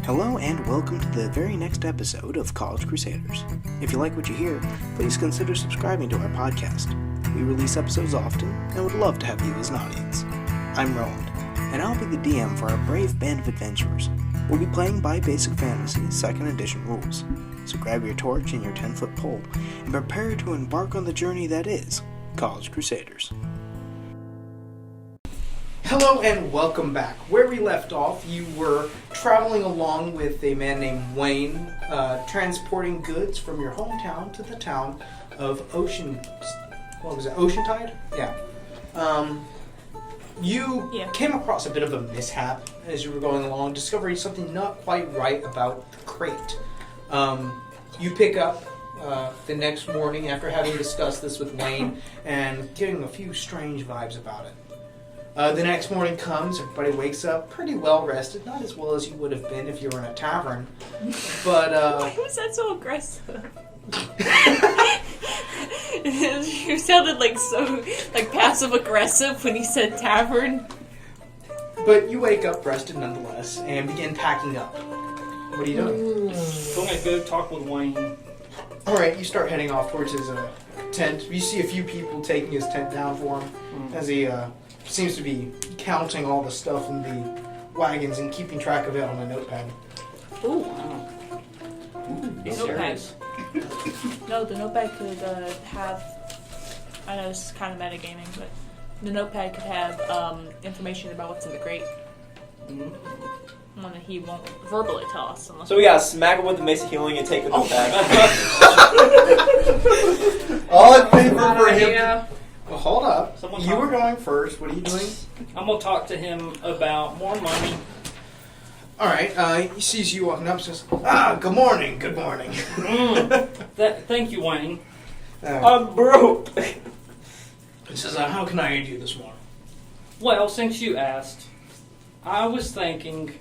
Hello and welcome to the very next episode of College Crusaders. If you like what you hear, please consider subscribing to our podcast. We release episodes often and would love to have you as an audience. I'm Roland, and I'll be the DM for our brave band of adventurers. We'll be playing by Basic Fantasy 2nd Edition rules, so grab your torch and your 10-foot pole and prepare to embark on the journey that is College Crusaders. Hello and welcome back. Where we left off, you were traveling along with a man named Wayne, transporting goods from your hometown to the town of Oceantide? Yeah. You came across a bit of a mishap as you were going along, discovering something not quite right about the crate. You pick up the next morning after having discussed this with Wayne and getting a few strange vibes about it. The next morning comes, everybody wakes up pretty well rested, not as well as you would have been if you were in a tavern, but Why was that so aggressive? You sounded so passive aggressive when you said tavern. But you wake up rested nonetheless and begin packing up. What are you doing? I'm gonna go talk with Wayne. Alright, you start heading off towards his tent. You see a few people taking his tent down for him as he seems to be counting all the stuff in the wagons and keeping track of it on a notepad. Ooh. Wow. Notepad. No, the notepad could have... I know this is kind of metagaming, but the notepad could have information about what's in the crate. One that he won't verbally tell us. So we gotta smack him with the Mace of Healing and take the notepad. All in favor for him. Yeah. Well, hold up. Someone You talk. were going first. What are you doing? I'm gonna talk to him about more money. Alright, he sees you walking up and says, good morning, good morning. Thank you, Wayne. I'm broke. He says, how can I aid you this morning? Well, since you asked, I was thinking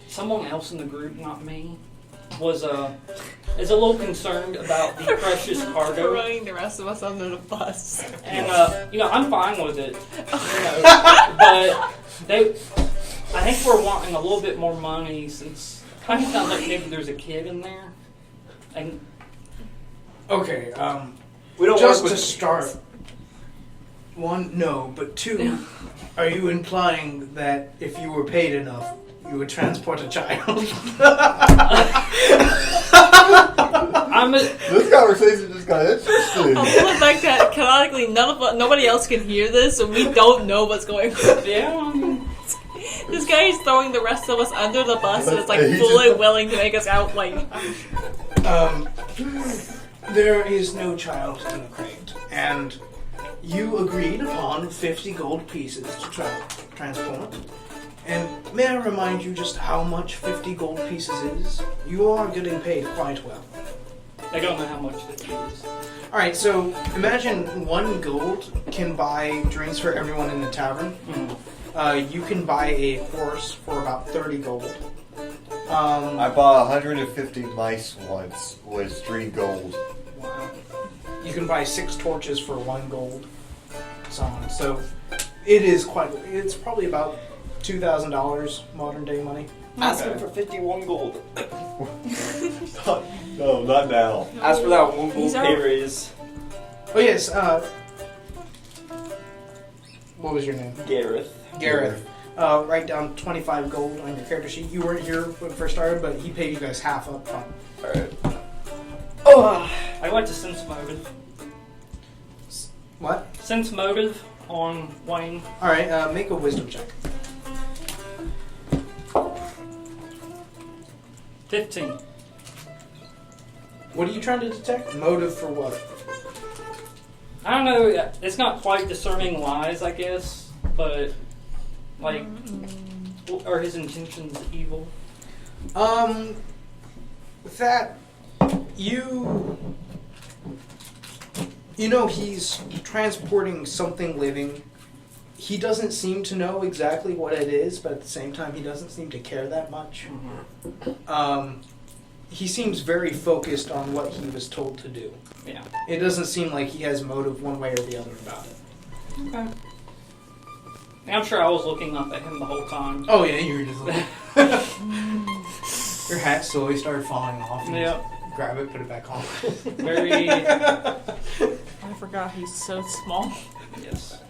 someone else in the group, not me, is a little concerned about the precious cargo. Throwing the rest of us under the bus. And, I'm fine with it. But I think we're wanting a little bit more money since it kind of sounds like maybe there's a kid in there. And Okay, We don't just work to with start, one, no, but two, are you implying that if you were paid enough, you would transport a child? This conversation just got interesting. I'll pull it back that canonically nobody else can hear this, so we don't know what's going on. yeah, This guy is throwing the rest of us under the bus and is He's fully just- willing to make us out There is no child in the crate, and you agreed upon 50 gold pieces to transport. And may I remind you just how much 50 gold pieces is? You are getting paid quite well. I don't know how much it is. Alright, so imagine 1 gold can buy drinks for everyone in the tavern. You can buy a horse for about 30 gold. I bought 150 mice once, was 3 gold. Wow. You can buy 6 torches for 1 gold. So on. So it's probably about $2,000 modern day money. Ask him for 51 gold. No, not now. Ask for that 1 gold These are- pay raise. Oh yes, what was your name? Gareth. Write down 25 gold on your character sheet. You weren't here when it first started, but he paid you guys half up front. Alright. I'd like to sense motive. What? Sense motive on Wayne. Alright, make a wisdom check. 15. What are you trying to detect? Motive for what? I don't know, it's not quite discerning lies, I guess, but, are his intentions evil? With that, you know he's transporting something living. He doesn't seem to know exactly what it is, but at the same time, he doesn't seem to care that much. He seems very focused on what he was told to do. Yeah. It doesn't seem like he has motive one way or the other about it. Okay. I'm sure I was looking up at him the whole time. Oh yeah, you were just like... Your hat slowly started falling off. And Yep. Grab it, put it back on. Very. I forgot he's so small. Yes.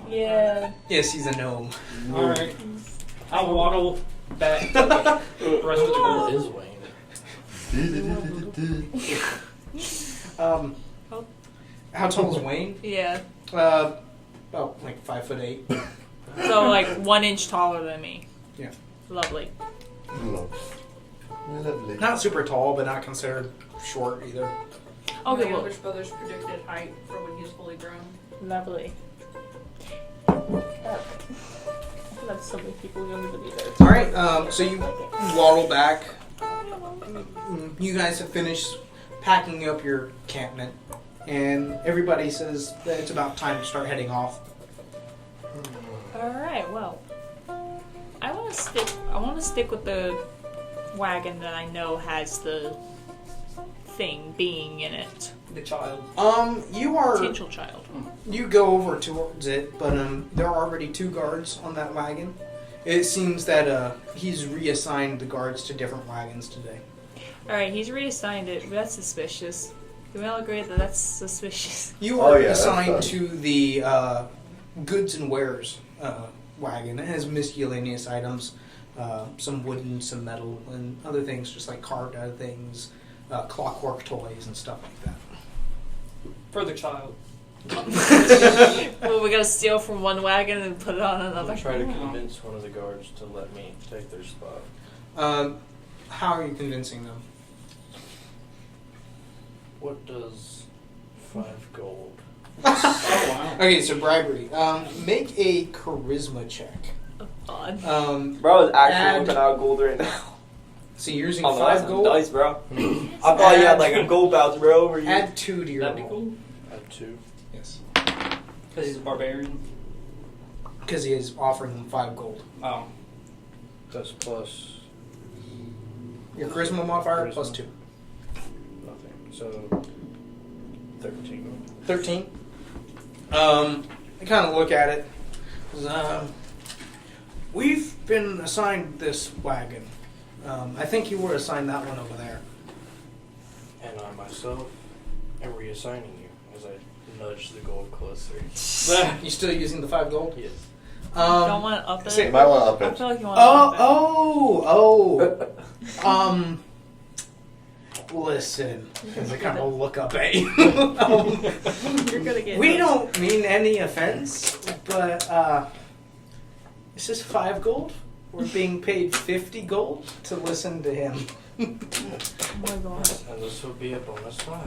Yeah. Yes, he's a gnome. Alright. I'll waddle back to the rest of the What group. is Wayne? How tall is Wayne? Yeah. About like 5'8". So like 1 inch taller than me. Yeah. Lovely. Lovely. Not super tall, but not considered short either. Okay, My well, youngest brother's predicted height for when he's fully grown. lovely. That's so many people younger than me there. All right, so you waddle back. You guys have finished packing up your campment, and everybody says that it's about time to start heading off. All right. Well, I want to stick with the wagon that I know has the thing being in it. The child. You are Potential child. you go over towards it, but there are already 2 guards on that wagon. It seems that he's reassigned the guards to different wagons today. All right. He's reassigned it. But that's suspicious. Do we all agree that that's suspicious? You are that's assigned fine. to the goods and wares wagon. It has miscellaneous items, some wooden, some metal, and other things just like carved out of things, clockwork toys and stuff like that. For the child. Well, we gotta steal from one wagon and put it on another. I'll try to convince one of the guards to let me take their spot. How are you convincing them? What does 5 gold? Oh, wow. Okay, so bribery. Make a charisma check. Odd. Bro, is actually Add- looking out gold right now. So you're using Oh, 5 that's gold. nice, bro. I thought you had like a gold voucher, bro. Were you? Add 2 to your That'd be roll. cool. I have 2. Yes. Because he's a barbarian. Because he is offering them 5 gold. Oh. That's plus Your charisma modifier Charisma. plus 2. nothing. So 13. 13. I kind of look at it. We've been assigned this wagon. I think you were assigned that one over there. And I myself am reassigning you as I nudge the gold closer. You still using the 5 gold? Yes. Don't want to up it. say- You might want to I up it. feel like you want to up it. Listen, as I kind of look up at you. You're gonna get. We don't mean any offense, but it's just 5 gold. We're being paid 50 gold to listen to him. Oh my god. And this will be a bonus 5.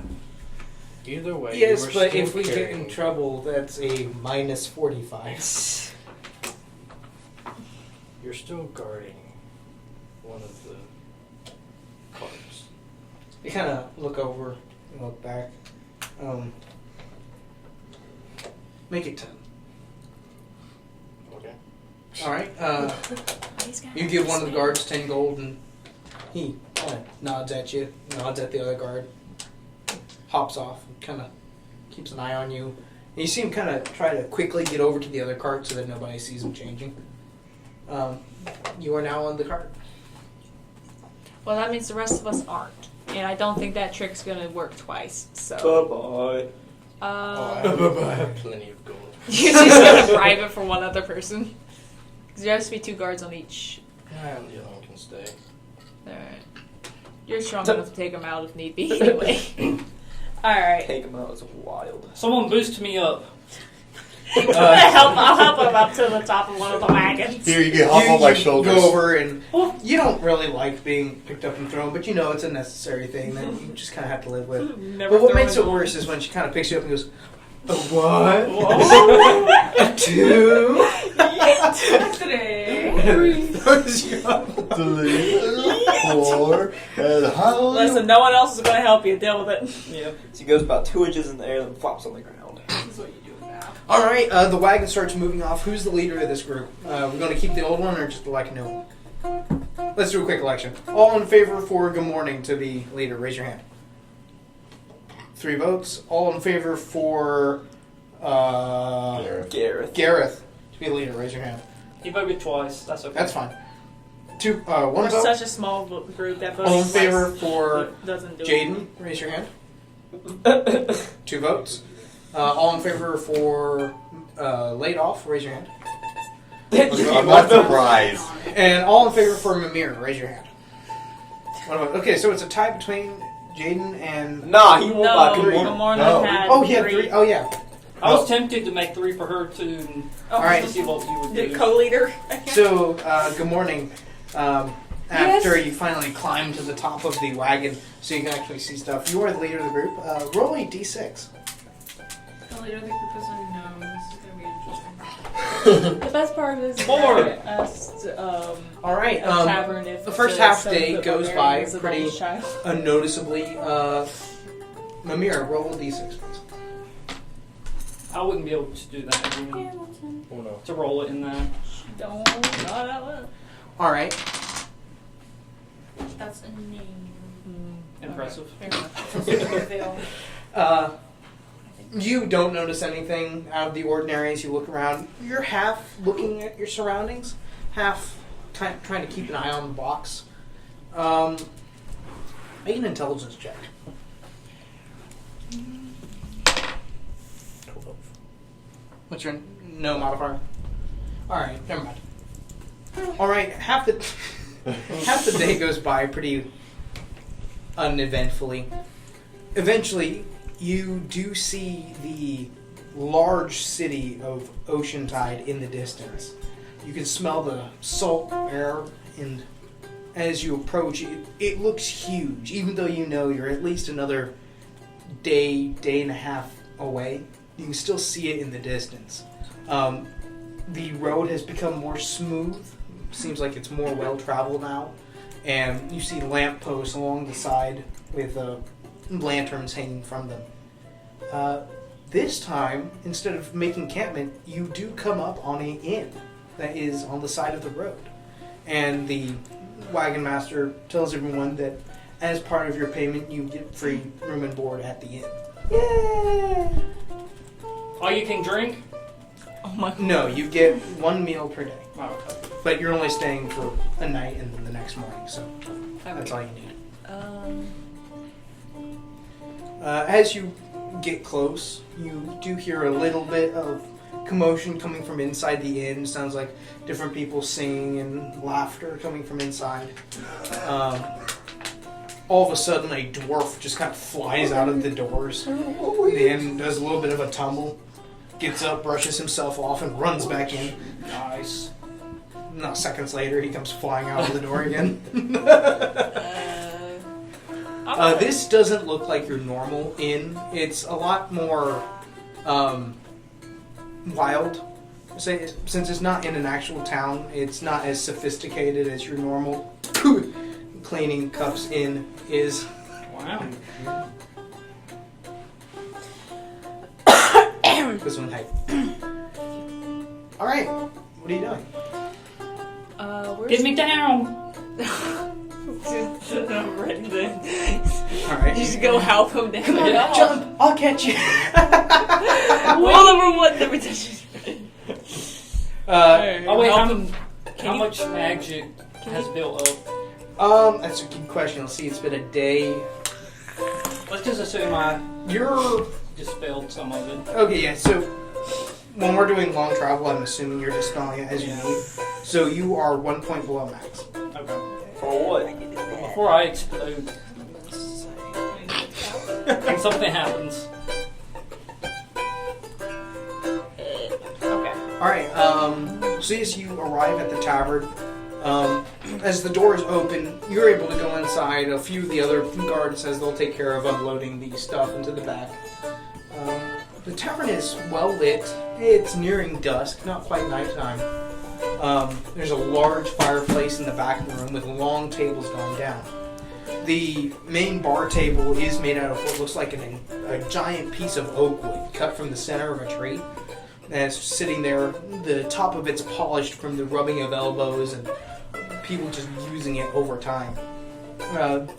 Either way, Yes, you are but still if we get in carrying- trouble, that's a minus 45. You're still guarding one of the carts. You kind of look over and look back. Make it 10. Okay. All right. He's gonna You have give to one of the stay. guards 10 gold, and he kind of nods at you, nods at the other guard, hops off, and kind of keeps an eye on you. And you see him kind of try to quickly get over to the other cart so that nobody sees him changing. You are now on the cart. Well, that means the rest of us aren't, and I don't think that trick's gonna work twice. So. Bye bye. I have plenty of gold. You're just gonna bribe it for one other person. Because there has to be 2 guards on each. And the other one can stay. Alright. You're strong enough to take them out if need be, anyway. Alright. Take him out. It's wild. Someone boost me up. I'll help him up to the top of one of the wagons. Here, you get hop on my shoulders. Go over, and you don't really like being picked up and thrown, but you know it's a necessary thing that you just kind of have to live with. Never But what throw makes it him. worse is when she kind of picks you up and goes, "A what? Whoa. A 2?" Today. Throws you up. 3, 4, and how? Listen, no one else is going to help you. Deal with it. Yeah. So he goes about 2 inches in the air and then flops on the ground. This is what you do now. All right, the wagon starts moving off. Who's the leader of this group? We're going to keep the old one or just like a new one? Let's do a quick election. All in favor for good morning to the leader, raise your hand. 3 votes. All in favor for Gareth. Gareth. Gareth. to be leader? Raise your hand. He voted twice. That's okay. That's fine. One We're vote. such a small group that voting All in favor twice for doesn't do Jaden? Raise your hand. 2 votes. All in favor for laid off? Raise your hand. I'm not surprised. And all in favor for Mimir? Raise your hand. One vote. Okay, so it's a tie between Jaden and. Nah, he won by No, 3. Gamorna No. had Oh, he had 3. 3. Oh, yeah. I was tempted to make 3 for her too. Oh, Alright. To see what you would The do. co-leader. So, good morning. After you finally climb to the top of the wagon so you can actually see stuff, you are the leader of the group. Roll a d6. The leader of the group is unknown. This is going to be interesting. The best part is Four. All right. a tavern. If the first the half son day of the goes barbarian by is a pretty bonus child. unnoticeably. Mimir, roll a d6, please. I wouldn't be able to do that. Oh no. To roll it in that. Don't not that one. All right. That's a name. Impressive. You don't notice anything out of the ordinary as you look around. You're half looking at your surroundings, half trying to keep an eye on the box. Make an intelligence check. 12. What's your no modifier? All right, never mind. All right, half the day goes by pretty uneventfully. Eventually, you do see the large city of Oceantide in the distance. You can smell the salt air, and as you approach, it looks huge, even though you know you're at least another day and a half away. You can still see it in the distance. The road has become more smooth. Seems like it's more well-traveled now. And you see lampposts along the side with lanterns hanging from them. This time, instead of making encampment, you do come up on an inn that is on the side of the road. And the wagon master tells everyone that as part of your payment, you get free room and board at the inn. Yay! All you can drink? Oh my god. No, you get 1 meal per day. Oh, okay. But you're only staying for a night and then the next morning, so that's all you need. As you get close, you do hear a little bit of commotion coming from inside the inn. Sounds like different people singing and laughter coming from inside. All of a sudden, a dwarf just kind of flies out of the doors. The inn does a little bit of a tumble, gets up, brushes himself off, and runs back in. Nice. No, seconds later, he comes flying out of the door again. This doesn't look like your normal inn. It's a lot more wild. Since it's not in an actual town, it's not as sophisticated as your normal cleaning cups inn is. Wow. This one type. All right, what are you doing? Get me down! I'm ready then. All right, You just go help him down. come on, jump! I'll catch you. Roll over one, never touch it. Oh wait, help how, him. how much magic has built up? That's a good question. Let's see. It's been a day. Let's just assume I You're dispelled some of it. okay. Yeah. So when we're doing long travel, I'm assuming you're dispelling it as you need. So you are 1 point below max. Okay. For what? Before I explode. And something happens. Okay. All right. So as you arrive at the tavern, as the doors open, you're able to go inside. A few of the other guards says they'll take care of unloading the stuff into the back. The tavern is well lit. It's nearing dusk, not quite nighttime. There's a large fireplace in the back of the room with long tables going down. The main bar table is made out of what looks like a giant piece of oak wood cut from the center of a tree. And it's sitting there. The top of it's polished from the rubbing of elbows and people just using it over time.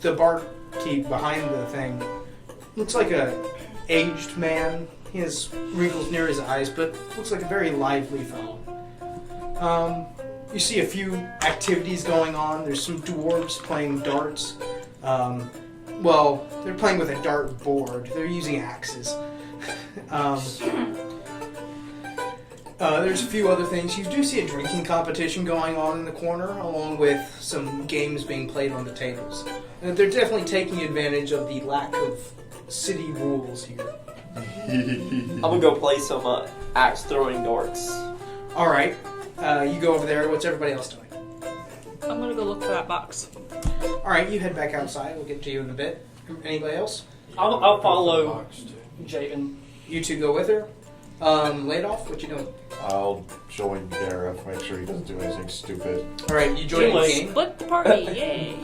The barkeep behind the thing looks like a aged man. He has wrinkles near his eyes, but looks like a very lively fellow. You see a few activities going on. There's some dwarves playing darts. Well, they're playing with a dart board. They're using axes. There's a few other things. You do see a drinking competition going on in the corner, along with some games being played on the tables. And they're definitely taking advantage of the lack of city rules here. I'm gonna go play some axe throwing darts. All right, you go over there. What's everybody else doing? I'm gonna go look for that box. All right, you head back outside. We'll get to you in a bit. Anybody else? I'll follow Box, too. Jaden. You two go with her. Laid-off, what you doing? I'll join Gareth, make sure he doesn't do anything stupid. All right, you join the game. Split the party, yay!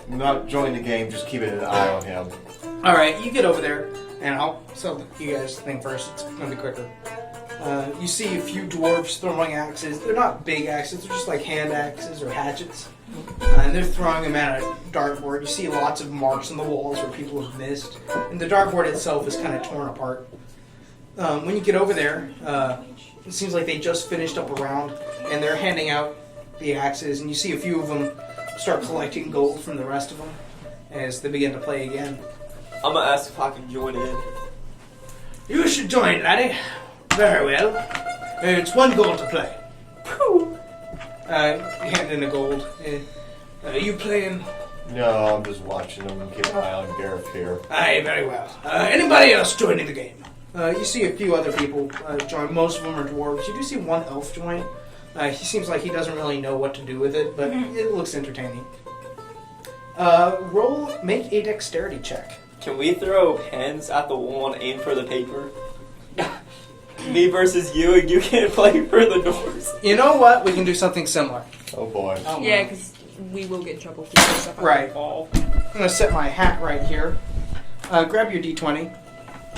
Not join the game, just keeping an eye on him. All right, you get over there, and so you guys think first. It's gonna be quicker. You see a few dwarves throwing axes. They're not big axes. They're just like hand axes or hatchets. And they're throwing them at a dartboard. You see lots of marks on the walls where people have missed. And the dartboard itself is kind of torn apart. When you get over there, it seems like they just finished up a round, and they're handing out the axes. And you see a few of them start collecting gold from the rest of them as they begin to play again. I'm gonna ask if I can join in. You should join, laddie. Very well. It's 1 gold to play. Hand in the gold. Are you playing? No, I'm just watching him and keeping an eye on Gareth here. Aye, very well. Anybody else joining the game? You see a few other people join. Most of them are dwarves. You do see one elf join. He seems like he doesn't really know what to do with it, but it looks entertaining. Make a dexterity check. Can we throw pens at the wall and aim for the paper? Me versus you, and you can't play for the doors. You know what? We can do something similar. Oh boy. Yeah, because we will get in trouble for doing stuff. Right. Ball. I'm going to set my hat right here. Grab your d20.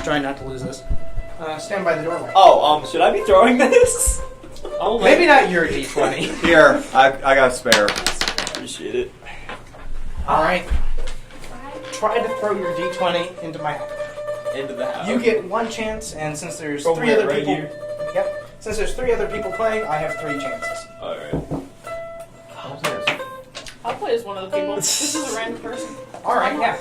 Try not to lose this. Stand by the doorway. Oh, should I be throwing this? Oh, Maybe not your d20. Here, I got a spare. Appreciate it. All right. Try to throw your d20 into my hat. Into the house. You get one chance, and since there's From 3 where, other right people, here? yep. Since there's 3 other people playing, I have 3 chances. All right. What's this? I'll play as one of the people. This is a random person. All right, yeah.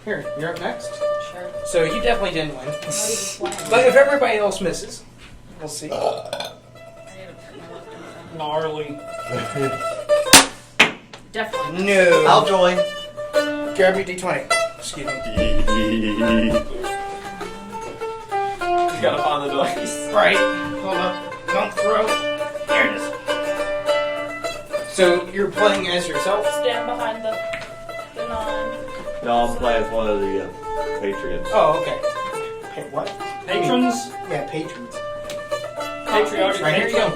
Here, you're up next. Sure. So you definitely didn't win. Not even playing. But if everybody else misses, we'll see. Gnarly. Definitely. No. I'll join. Grab your d20. Excuse me. You gotta find the device. Right. Hold up. Don't throw. There it is. So you're playing as yourself? Stand behind the non. No, I'm playing as one of the patriots. Oh, okay. What? Patrons. Yeah, patrons. Patriotic. Right, here you go.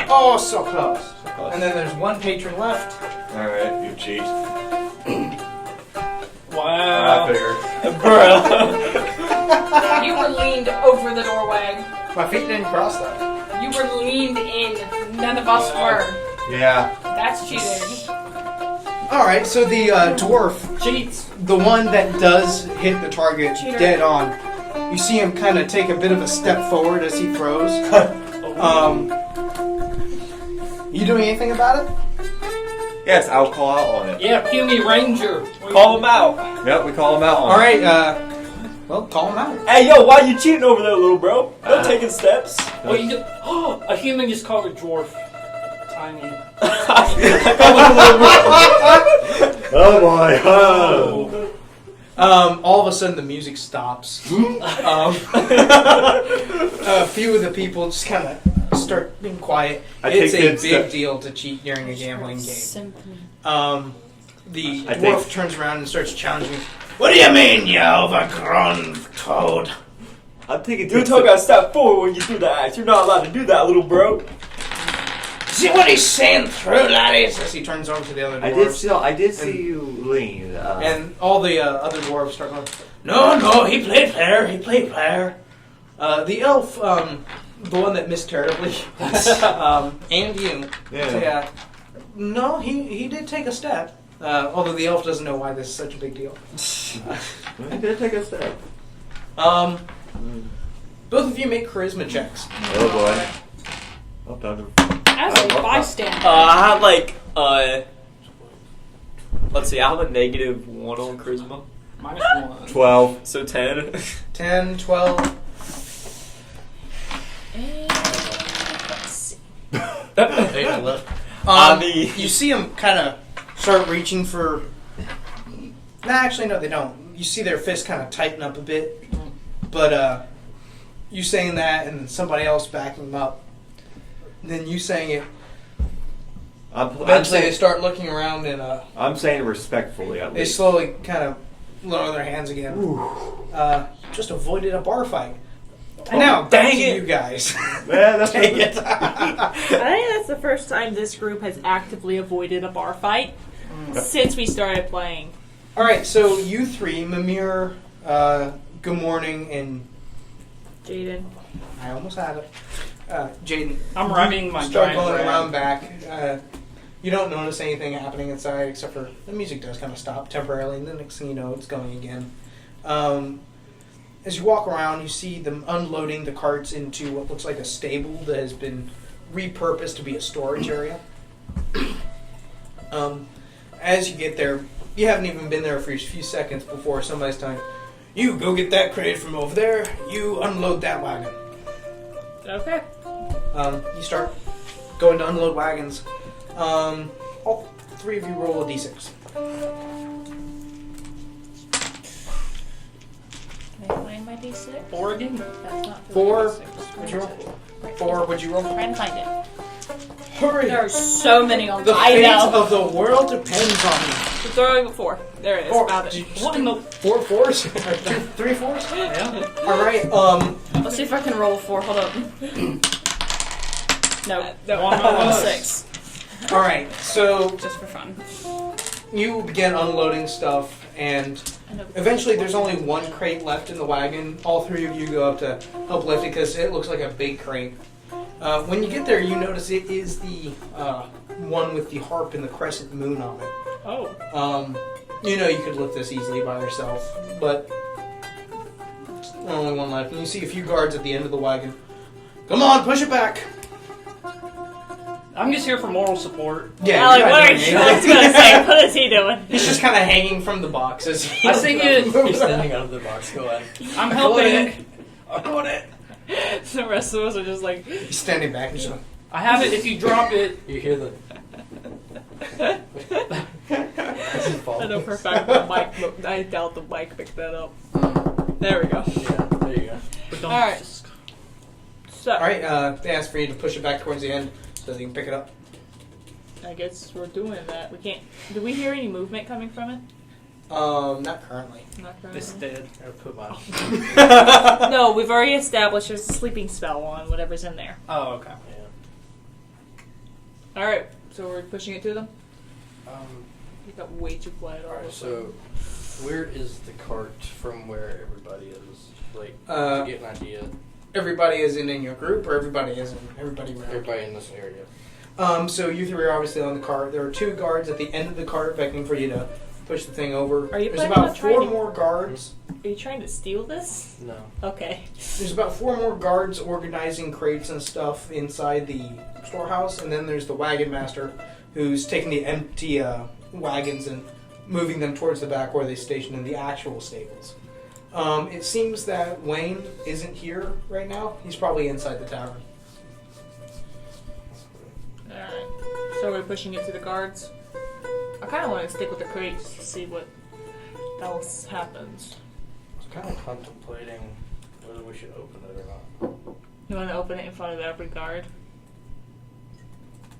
Oh, so close. And then there's 1 patron left. Alright, you cheat. Wow. I figured. Bruh. You were leaned over the doorway. My feet didn't cross though. You were leaned in. None of us were. Yeah. That's cheating. Alright, so the dwarf, Cheats. the one that does hit the target Cheater. dead on, you see him kind of take a bit of a step forward as he throws. You doing anything about it? Yes, I'll call out on it. Yeah, Puny Ranger. Call him out. Yep, we call him out on Alright, well, call him out. Hey, yo, why you cheating over there, little bro? No taking steps. Well, you just, a human just called a dwarf. Tiny. Oh boy. Oh. All of a sudden the music stops. A few of the people just kind of start being quiet. It's a big deal to cheat during a gambling game. The dwarf turns around and starts challenging. What do you mean, you overgrown toad? I'm taking you took a step forward when you threw the axe. You're not allowed to do that, little bro. See what he's saying through, laddies? As he turns over to the other dwarves. I did see you lean. And all the other dwarves start going, No, he played fair, the elf, the one that missed terribly, and you, say, no, he did take a step. Although the elf doesn't know why this is such a big deal. I did take a step. Both of you make charisma checks. Oh boy. I'll touch him. As a bystander. I had like let's see, I have a -1 on charisma. -1. 12. So 10. 10, 12. And let's see. 8 and 11. You see them kind of start reaching for. Nah, actually, no, they don't. You see their fists kind of tighten up a bit. But you saying that and then somebody else backing them up. And then you saying it. Eventually, they start looking around and I'm saying it respectfully at they least. slowly kind of lower their hands again. Just avoided a bar fight. And now, back to you guys. Yeah, that's Dang it. I think that's the first time this group has actively avoided a bar fight since we started playing. All right, so you three, Mimir, Good Morning, and Jaden. I almost had it. Jaden. I'm running my start giant going ram. around back. You don't notice anything happening inside except for the music does kind of stop temporarily, and the next thing you know, it's going again. As you walk around, you see them unloading the carts into what looks like a stable that has been repurposed to be a storage area. As you get there, you haven't even been there for a few seconds before somebody's telling you, go get that crate from over there, you unload that wagon. Okay. You start going to unload wagons. All three of you roll a d6. Can I find my D6? 4 again? That's not 4. D6. What'd you roll? 4. What'd you roll? Trying to find it. Hurry! There are so many on The I fate know. of the world depends on you. We're throwing a 4. There it is. 4. Found it. What in the... 4 fours? 3 fours? Yeah. Alright, Let's see if I can roll 4. Hold up. No. One 6. alright, so Just for fun. you begin unloading stuff, and eventually there's only one crate left in the wagon. All three of you go up to help lift it because it looks like a big crate. When you get there, you notice it is the one with the harp and the crescent moon on it. Oh. You know you could lift this easily by yourself, but there's only one left. And you see a few guards at the end of the wagon. Come on, push it back. I'm just here for moral support. Yeah, Alec, you're not what are doing you anything. I was gonna say? What is he doing? He's just kind of hanging from the box as he I think it... He's standing out of the box. Go ahead. I'm helping. I got it. The rest of us are just like. He's standing back and just like, I have it if you drop it. You hear the... I know for a fact the mic. I doubt the mic picked that up. There we go. Yeah, there you go. But don't... Alright. So, Alright, they asked for you to push it back towards the end so that you can pick it up. I guess we're doing that. We can't. Do we hear any movement coming from it? Not currently. Not It's currently. dead. I put my... No, we've already established there's a sleeping spell on whatever's in there. Oh, okay. Yeah. Alright, so we're pushing it to them? Um, You got way too quiet all of a Alright, sudden. so where is the cart from where everybody is? Like, Uh, to get an idea. Everybody isn't in your group, or everybody isn't? Everybody around. Everybody in this area. So you three are obviously on the cart. There are 2 guards at the end of the cart begging for you to push the thing over. Are you There's planning about on 4 trying to- more guards. Are you trying to steal this? No. Okay. There's about 4 more guards organizing crates and stuff inside the storehouse, and then there's the wagon master who's taking the empty wagons and moving them towards the back where they station in the actual stables. It seems that Wayne isn't here right now. He's probably inside the tavern. Alright. So we're pushing it to the guards. I kind of want to stick with the crates to see what else happens. I was kind of contemplating whether we should open it or not. You want to open it in front of every guard?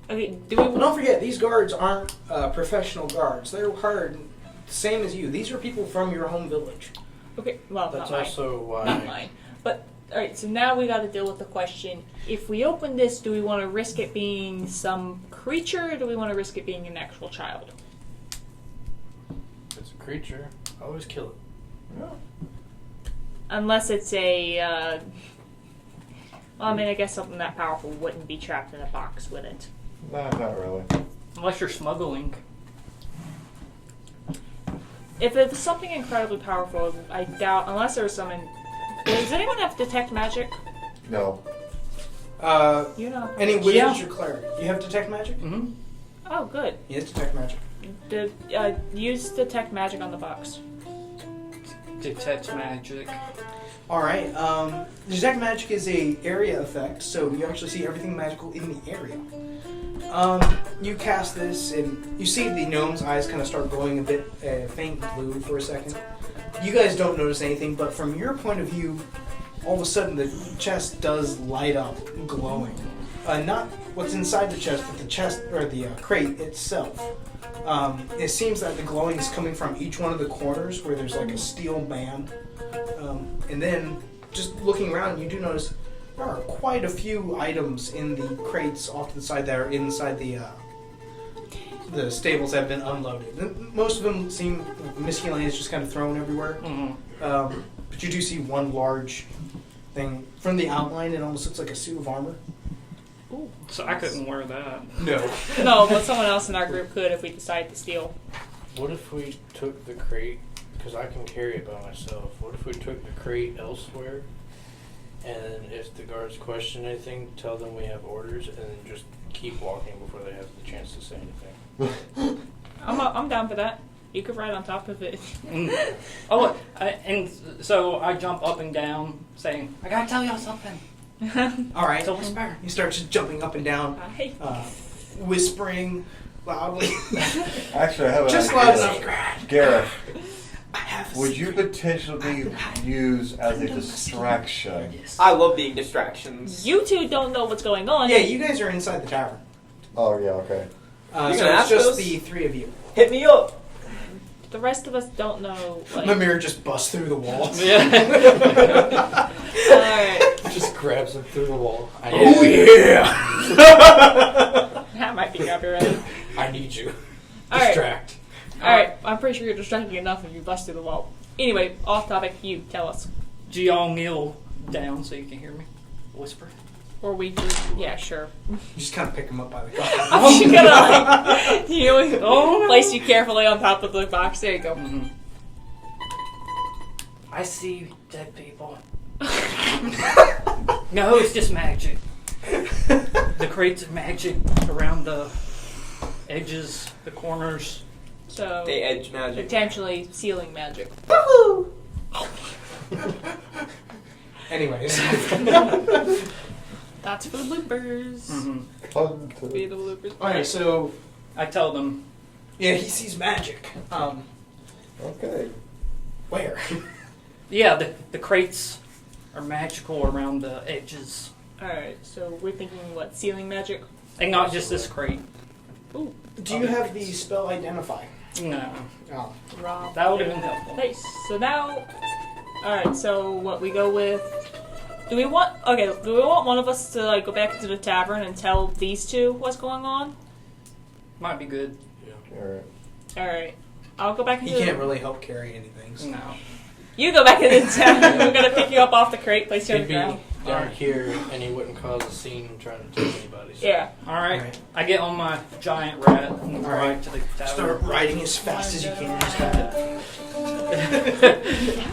Okay, do we But don't forget, these guards aren't professional guards. They're hired the same as you. These are people from your home village. Okay, well, That's not mine. also why... Not mine. But, alright, so now we gotta deal with the question. If we open this, do we want to risk it being some creature, or do we want to risk it being an actual child? If it's a creature, I always kill it. Unless it's a, well, I mean, I guess something that powerful wouldn't be trapped in a box, would it? Nah, not really. Unless you're smuggling. If it's something incredibly powerful, I doubt, unless there's some... Does anyone have detect magic? No. You know. Any wizards or cleric? You have detect magic? Mm-hmm. Oh, good. Yes, detect magic. Use detect magic on the box. Detect magic. Alright, detect magic is a area effect, so you actually see everything magical in the area. You cast this, and you see the gnome's eyes kind of start glowing a bit faint blue for a second. You guys don't notice anything, but from your point of view, all of a sudden the chest does light up, glowing. Not what's inside the chest, but the chest, or the crate itself. It seems that the glowing is coming from each one of the corners where there's like a steel band. And then, just looking around, you do notice there are quite a few items in the crates off to the side that are inside the stables that have been unloaded. And most of them seem miscellaneous, just kind of thrown everywhere. Mm-hmm. But you do see one large thing. From the outline, it almost looks like a suit of armor. Ooh. So I couldn't wear that. No. No, but someone else in our group could if we decide to steal. What if we took the crate, because I can carry it by myself, what if we took the crate elsewhere, and if the guards question anything, tell them we have orders, and then just keep walking before they have the chance to say anything? I'm down for that. You could ride on top of it. And so I jump up and down saying, I gotta tell y'all something. Alright. It's a whisper. You start just jumping up and down, whispering loudly. Actually, I have an Just idea. loud enough. Gareth, I have would you potentially use as a distraction? I love being distractions. You two don't know what's going on. Yeah, you guys are inside the tavern. Oh, yeah, okay. So You it's gonna ask just us? the three of you. Hit me up. The rest of us don't know. Like, Mimir just busts through the wall. Alright. Just grabs him through the wall. Oh yeah! That might be copyrighted. I need you. Alright. Distract. Alright, I'm pretty sure you're distracting enough if you bust through the wall. Anyway, off topic, you tell us. Do y'all kneel down so you can hear me? Whisper. Or we just, yeah, sure. You just kind of pick him up by the collar. I'm just gonna, like, place you carefully on top of the box. There you go. Mm-hmm. I see dead people. No, it's just magic. The crates of magic around the edges, the corners. So, They edge magic. potentially sealing magic. Anyways. That's for the bloopers. Mm-hmm. Be the bloopers. Alright, so I tell them, yeah, he sees magic. Okay. Where? yeah, the crates are magical around the edges. Alright, so we're thinking, what, sealing magic? And not just this crate. Ooh, Do you have the spell identify? No. Oh. Rob. That would have been helpful. Nice. So now, alright, so what we go with, do we want one of us to like go back into the tavern and tell these two what's going on? Might be good. Alright. Alright. I'll go back into He can't really help carry anything. So. No. You go back into the tavern. We're gonna pick you up off the crate, place you on He'd the be ground. down here, and he wouldn't cause a scene trying to tell anybody. So. Yeah. Alright. Alright. I get on my giant rat and All right. ride to the tavern. Start riding as fast as you can.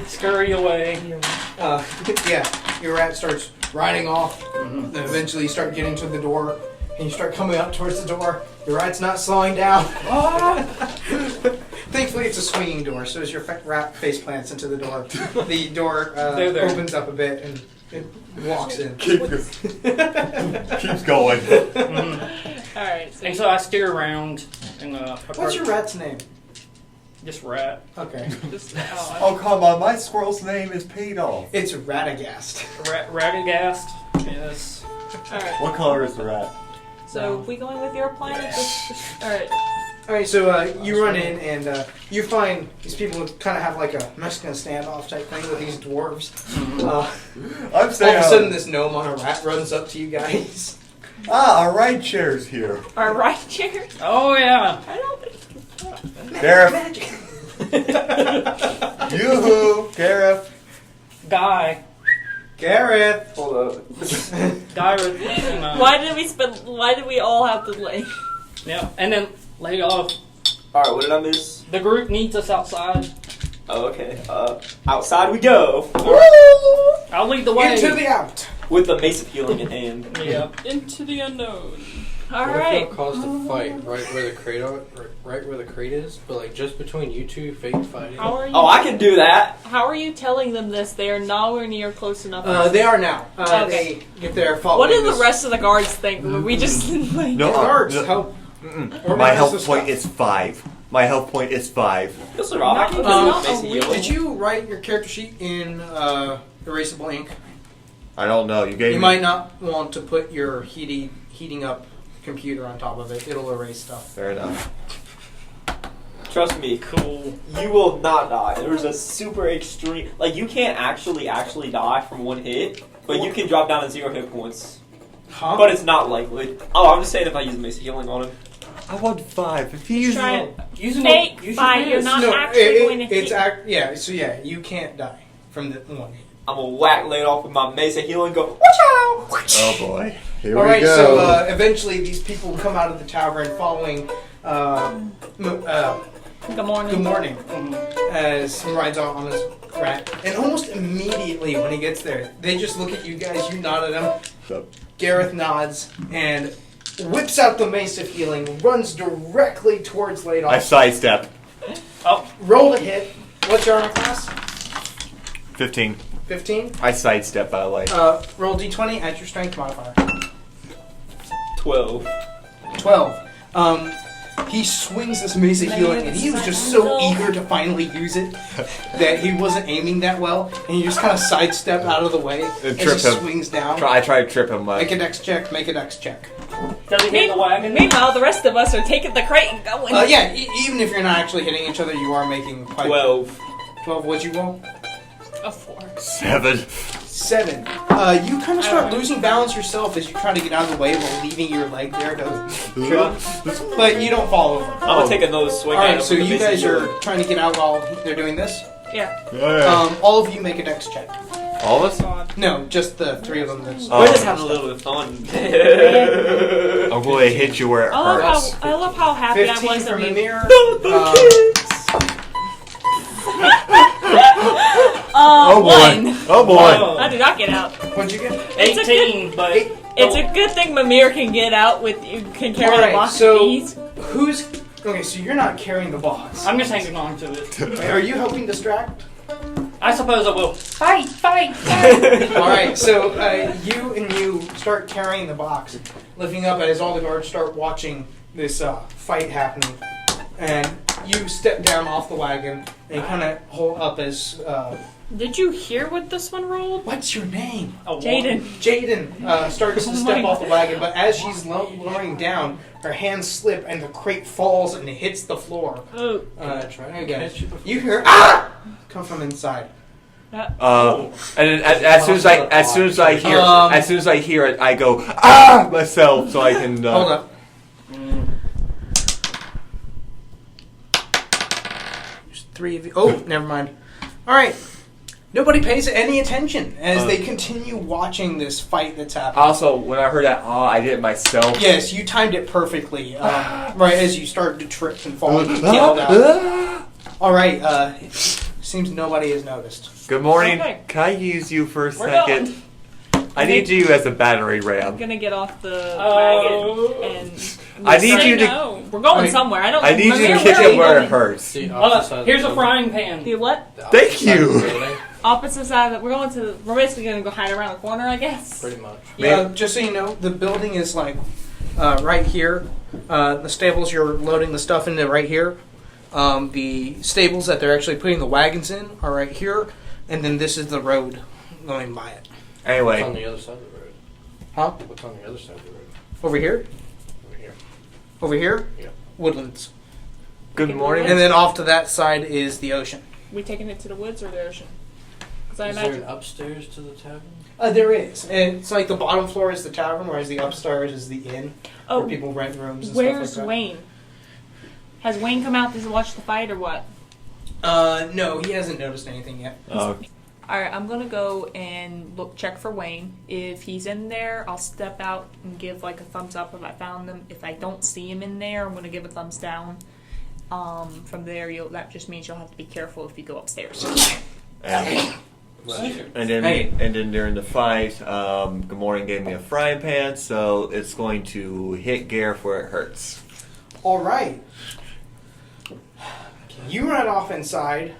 Scurry away. Yeah, your rat starts riding off. Mm-hmm. Then eventually you start getting to the door, and you start coming up towards the door. Your rat's not slowing down. Thankfully, it's a swinging door, so as your rat face plants into the door, the door There. opens up a bit and it walks in. Keeps going. Mm-hmm. Alright, so And so I steer around and What's your rat's name? Just rat. Okay. just, Oh, come on. My squirrel's name is Pedal. It's Radagast. Rattigast. Yes. alright. What color is the rat? So we going with your plan? Alright. Alright, so you run in and you find these people who kind of have like a Mexican standoff type thing with these dwarves. I'm All of saying. a sudden, this gnome on a rat runs up to you guys. Our ride chair's here. Our right chair? Oh yeah. I don't think. Gareth. Magic. Yoo-hoo. Gareth. Guy. Gareth. Hold up. Guy with and, Why did we all have to lay? yeah. And then lay off. Alright, what did I miss? The group needs us outside. Oh, okay. Outside we go. I'll lead the way. Into the out. with the mace of healing in hand. Yeah. Into the unknown. All What right. if y'all caused a fight right where the crate right where the crate is, but like just between you two, fake fighting? How are you? Oh, I can do that. How are you telling them this? They are nowhere near close enough. They are now. Okay. If they're following What do the this- rest of the guards think? We just like. No, guards no. help. My health this point stuff. is 5. My health point is 5. Mr. Rob, I can Not do mace of a healing. Did you write your character sheet in erasable ink? I don't know. You gave You me. might not want to put your heating up computer on top of it. It'll erase stuff. Fair enough. Trust me, Cool. you will not die. There's a super extreme. Like, you can't actually die from one hit, but you can drop down to 0 hit points. Huh? But it's not likely. Oh, I'm just saying if I use a mace of healing on him. I want 5. If he uses Try it. it. Using Fake use fight. your You're fist. not no, actually going to it's hit. yeah. So yeah, you can't die from the one hit. I'm gonna whack Lane off with my mace of healing and go, watch out! Oh boy. Here All we right, go. so eventually these people come out of the tavern following. Good morning. Good morning. As he rides out on his rat, and almost immediately when he gets there, they just look at you guys. You nod at him. So, Gareth nods and whips out the mace of healing. Runs directly towards I Ladoff. sidestep. Roll a hit. What's your armor class? 15. 15. I sidestep, by the way. Roll d20. Add your strength modifier. 12. 12. He swings this mace of healing, and he was just so eager to finally use it that he wasn't aiming that well, and he just kind of sidestep out of the way as trip he him. swings down. I try to trip him. Make a dex check. Make a dex check. Does he hit the wagon? Meanwhile, the rest of us are taking the crate and going. Yeah, even if you're not actually hitting each other, you are making quite 12. 12. What'd you roll? A 4. 7. 7. You kind of start losing balance yourself as you try to get out of the way while leaving your leg there to trip, but you don't fall over. I'm gonna take another swing All at right, him so with the you mace of guys healing. are trying to get out while they're doing this. Yeah. All of you make a dex check. All of us? God. No, just the 3 of them. That's Oh. We're just having a little bit of fun. I'm going to hit you where it hurts. I love how happy I 15 was that from we. Amir. Oh boy. One. Oh boy. I did not get out. What'd you get? It's a 18, but It's a good thing Mimir can get out with you can carry All the right, box so with ease. who's okay? So you're not carrying the box. I'm just hanging on to it. Are you helping distract? I suppose I will. Fight, fight, fight. All right, so you start carrying the box, lifting up as all the guards start watching this fight happening, and you step down off the wagon and kind of hold up as Did you hear what this one rolled? what's your name? Jaden. Jaden starts to Oh step my off the wagon, but as she's lowering down, her hands slip and the crate falls and it hits the floor. Oh. Again, you hear ah come from inside. And then as soon as I hear it, I go myself so I can. Hold up. There's 3 of you. Oh, never mind. All right. Nobody pays any attention as they continue watching this fight that's happening. Also, when I heard that, I did it myself. Yes, you timed it perfectly. Right as you started to trip and fall and you yelled out. All right. Seems nobody has noticed. Good morning. Okay. Can I use you for a We're second? I need you as a battery I'm ram. gonna get off the Oh. wagon and. I need say you to- no. We're going Wait. somewhere. I don't. I need you to Mimir, kick where are it we where it going? hurts. The Hold opposite side up. of Here's the a building. frying pan. The what? The Thank opposite side of the you. building, Opposite side. That we're going to. We're basically gonna go hide around the corner, I guess. Pretty much. Just so you know, the building is like right here. The stables you're loading the stuff into right here. The stables that they're actually putting the wagons in are right here, and then this is the road going by it. What's on Anyway, the other side of the road? Huh? What's on the other side of the road? Over here? Over here. Over here? Yeah. Woodlands. good morning. And then off to that side is the ocean. We taking it to the woods or the ocean? Because I Is there an imagine. upstairs to the tavern? There is. And it's like the bottom floor is the tavern, whereas the upstairs is the inn, Oh, where people rent rooms and where's stuff like Wayne? Has Wayne come out to watch the fight or what? that. No, he hasn't noticed anything yet. All right, I'm gonna go and check for Wayne. If he's in there, I'll step out and give like a thumbs up if I found him. If I don't see him in there, I'm gonna give a thumbs down. From there, that just means you'll have to be careful if you go upstairs. And then, Hey. and then during the fight, Good Morning gave me a frying pan, so it's going to hit Gareth where it hurts. All right. You run off inside.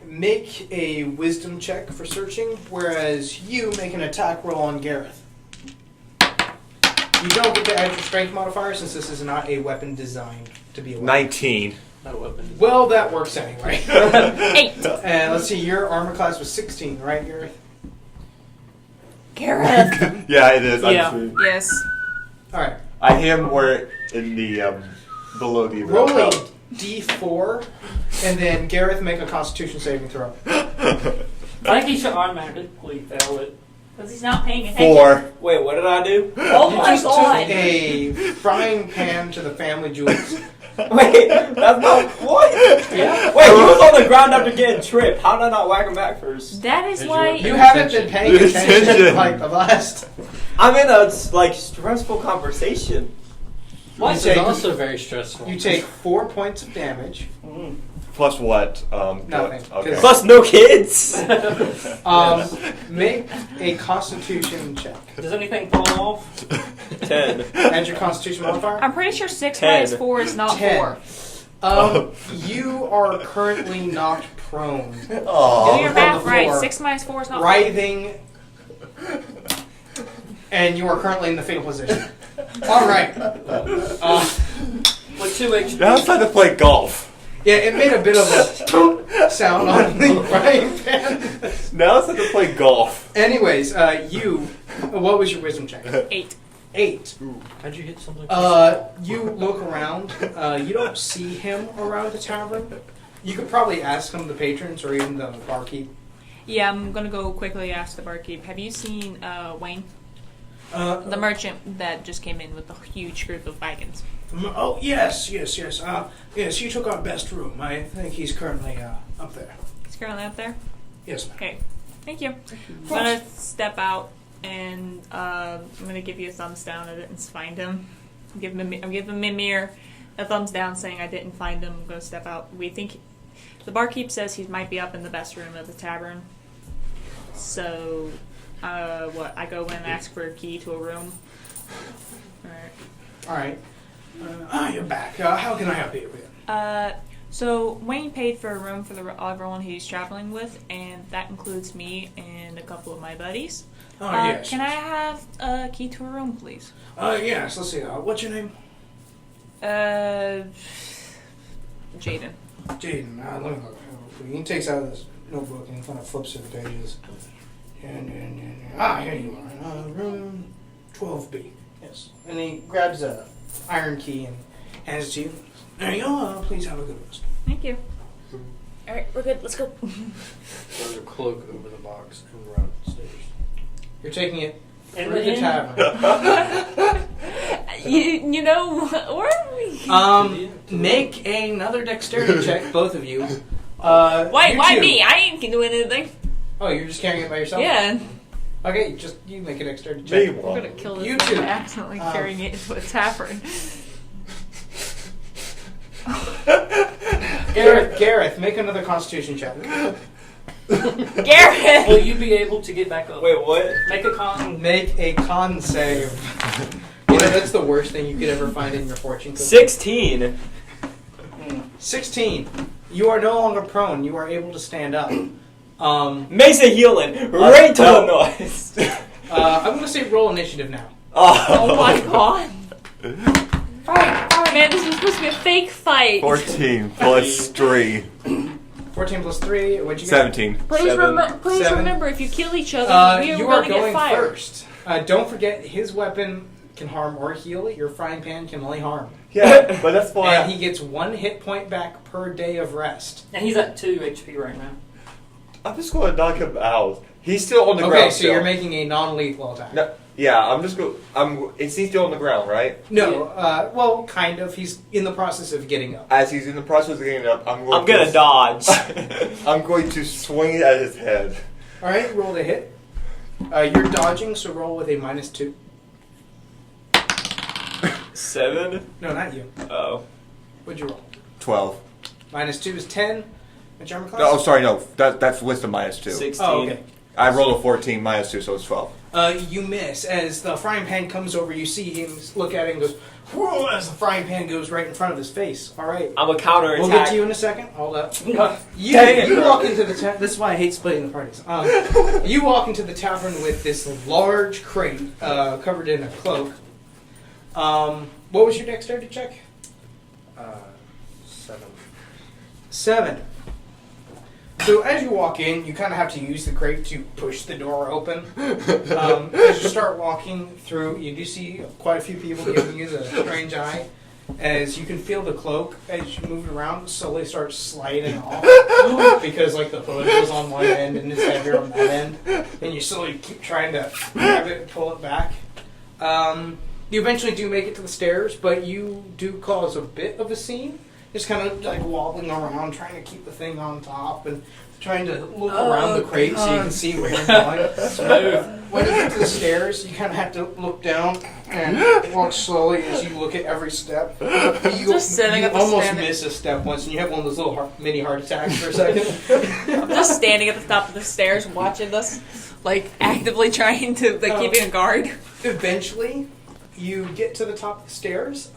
Make a wisdom check for searching, whereas you make an attack roll on Gareth. You don't get to add your strength modifier since this is not a weapon designed to be a weapon. 19. Not a weapon. Well, that works anyway. 8. And let's see, your armor class was 16, right, Gareth? Gareth. Yeah, it is. Yeah. Yes. All right. I hit him where in the below the Roll a belt. d4, and then Gareth make a Constitution saving throw. I think he should automatically fail it. Because he's not paying attention. 4. Wait, what did I do? Oh You my just god. took a frying pan to the family jewels. Wait, that's not what? Yeah. Wait, he was on the ground after getting tripped. How did I not whack him back first? That is Did why. You haven't been paying attention Attention. like the last. I'm in a stressful conversation. This take- is also very stressful. You take 4 points of damage. Plus what? Nothing. Okay. Plus no kids. Make a Constitution check. Does anything fall off? 10. Add your Constitution modifier. I'm pretty sure 6 10. minus 4 is not 10. 4. You are currently knocked prone, Do your on math the right. floor. 6 minus 4 is not 4. writhing, and you are currently in the fetal position. All right. With 2 HP. Now it's time to play golf. Yeah, it made a bit of a sound on the frying pan. Now it's time to play golf. Anyways, what was your wisdom check? 8. 8. How'd you hit something? You look around. You don't see him around the tavern. You could probably ask him, the patrons, or even the barkeep. Yeah, I'm gonna go quickly ask the barkeep. Have you seen Wayne? The merchant that just came in with a huge group of wagons. Oh, yes. Yes, he took our best room. I think he's currently up there. He's currently up there? Yes, ma'am. Okay. Thank you. I'm gonna step out and I'm gonna give you a thumbs down. I didn't find him. I'm giving Mimir a thumbs down saying I didn't find him. I'm gonna step out. We think the barkeep says he might be up in the best room of the tavern. So, I go in and ask for a key to a room. Alright. All right. You're back. How can I help you? So Wayne paid for a room for everyone he's traveling with, and that includes me and a couple of my buddies. Oh, yes. Can I have a key to a room, please? Yes. Let's see. What's your name? Jaden. Jaden. Let me look. He takes out this notebook and kind of flips through the pages. And here you are. Room 12B. Yes. And he grabs a iron key and hands it to you. There you go. Please have a good rest. Thank you. All right, we're good. Let's go. Throws a cloak over the box and run upstairs. You're taking it In through the inn? tavern. you know where are we? Make another dexterity check, both of you. Why? You Why two. me? I ain't doing anything. Oh, you're just carrying it by yourself? Yeah, Okay, just you make a dexterity check. Me we're one. gonna kill this You guy two. by accidentally carrying it into a tavern. Gareth, make another Constitution check. Gareth. Will you be able to get back up? Wait, what? Make a con. Make a con save. You know, that's the worst thing you could ever find in your fortune cookie. 16. 16. You are no longer prone. You are able to stand up. Makes a healing. Right to the noise. I'm going to say roll initiative now. Oh my god. Man, this was supposed to be a fake fight. 14 plus 3. 14 plus 3. What'd you get? 17. Please, please Seven. remember, if you kill each other, we you are are going to get going fired. first. Don't forget, his weapon can harm or heal. Your frying pan can only harm. Yeah, but that's why. And he gets 1 hit point back per day of rest. And he's at 2 HP right now. I'm just going to knock him out. He's still on the Okay, ground. so still. you're making a non-lethal attack. No, yeah, I'm just going. Is he still on the ground, right? No, well, kind of. He's in the process of getting up. As he's in the process of getting up, I'm I'm gonna dodge. I'm going to swing it at his head. All right, roll to hit. You're dodging, so roll with a -2. 7? No, not you. Oh. What'd you roll? 12. -2 is 10. What's your armor class? Oh, sorry, no. That's list of -2. 16. Oh, okay. I rolled a 14 -2, so it's 12. You miss. As the frying pan comes over, you see him look at it and goes, whoa, as the frying pan goes right in front of his face. All right. I'm a counter We'll attack. get to you in a second. Hold up. Dang You it. walk into the tavern. This is why I hate splitting the parties. You walk into the tavern with this large crate covered in a cloak. What was your dexterity check? 7. 7. So as you walk in, you kind of have to use the crate to push the door open. As you start walking through, you do see quite a few people giving you the strange eye. As you can feel the cloak, as you move it around, slowly starts sliding off. Because like the hood was on one end and it's heavier on that end. And you slowly keep trying to grab it and pull it back. You eventually do make it to the stairs, but you do cause a bit of a scene. Just kind of like wobbling around, trying to keep the thing on top and trying to look around the crate so you can see where you're going. When you get to the stairs, you kind of have to look down and walk slowly as you look at every step. You Just sitting at the almost standing- miss a step once, and you have one of those little mini heart attacks for a second. I'm just standing at the top of the stairs watching this, like actively trying to like keeping a guard. Eventually, you get to the top of the stairs.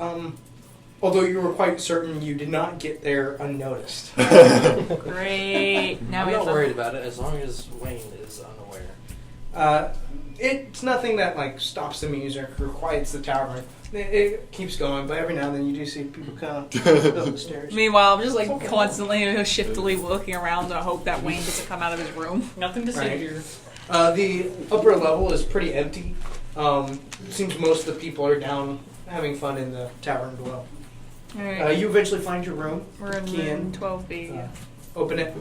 Although you were quite certain you did not get there unnoticed. Great. Now I'm we not have worried about it as long as Wayne is unaware. It's nothing that like stops the music or quiets the tavern. It keeps going, but every now and then you do see people come up the stairs. Meanwhile, I'm just like constantly, shiftily looking around and I hope that Wayne doesn't come out of his room. Nothing to see Right. here. The upper level is pretty empty. It seems most of the people are down having fun in the tavern below. Alright. You eventually find your room. We're in key in. room 12B. Open it.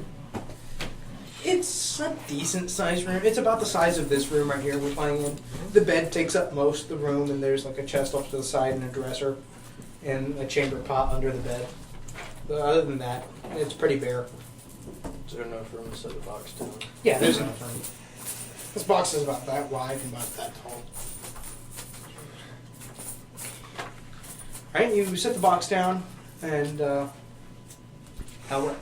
It's a decent sized room. It's about the size of this room right here we're playing in. The bed takes up most of the room, and there's like a chest off to the side and a dresser and a chamber pot under the bed. But other than that, it's pretty bare. Is there enough room to set the box down? Yeah, there's enough room. This box is about that wide and about that tall. Alright, you set the box down and Howard.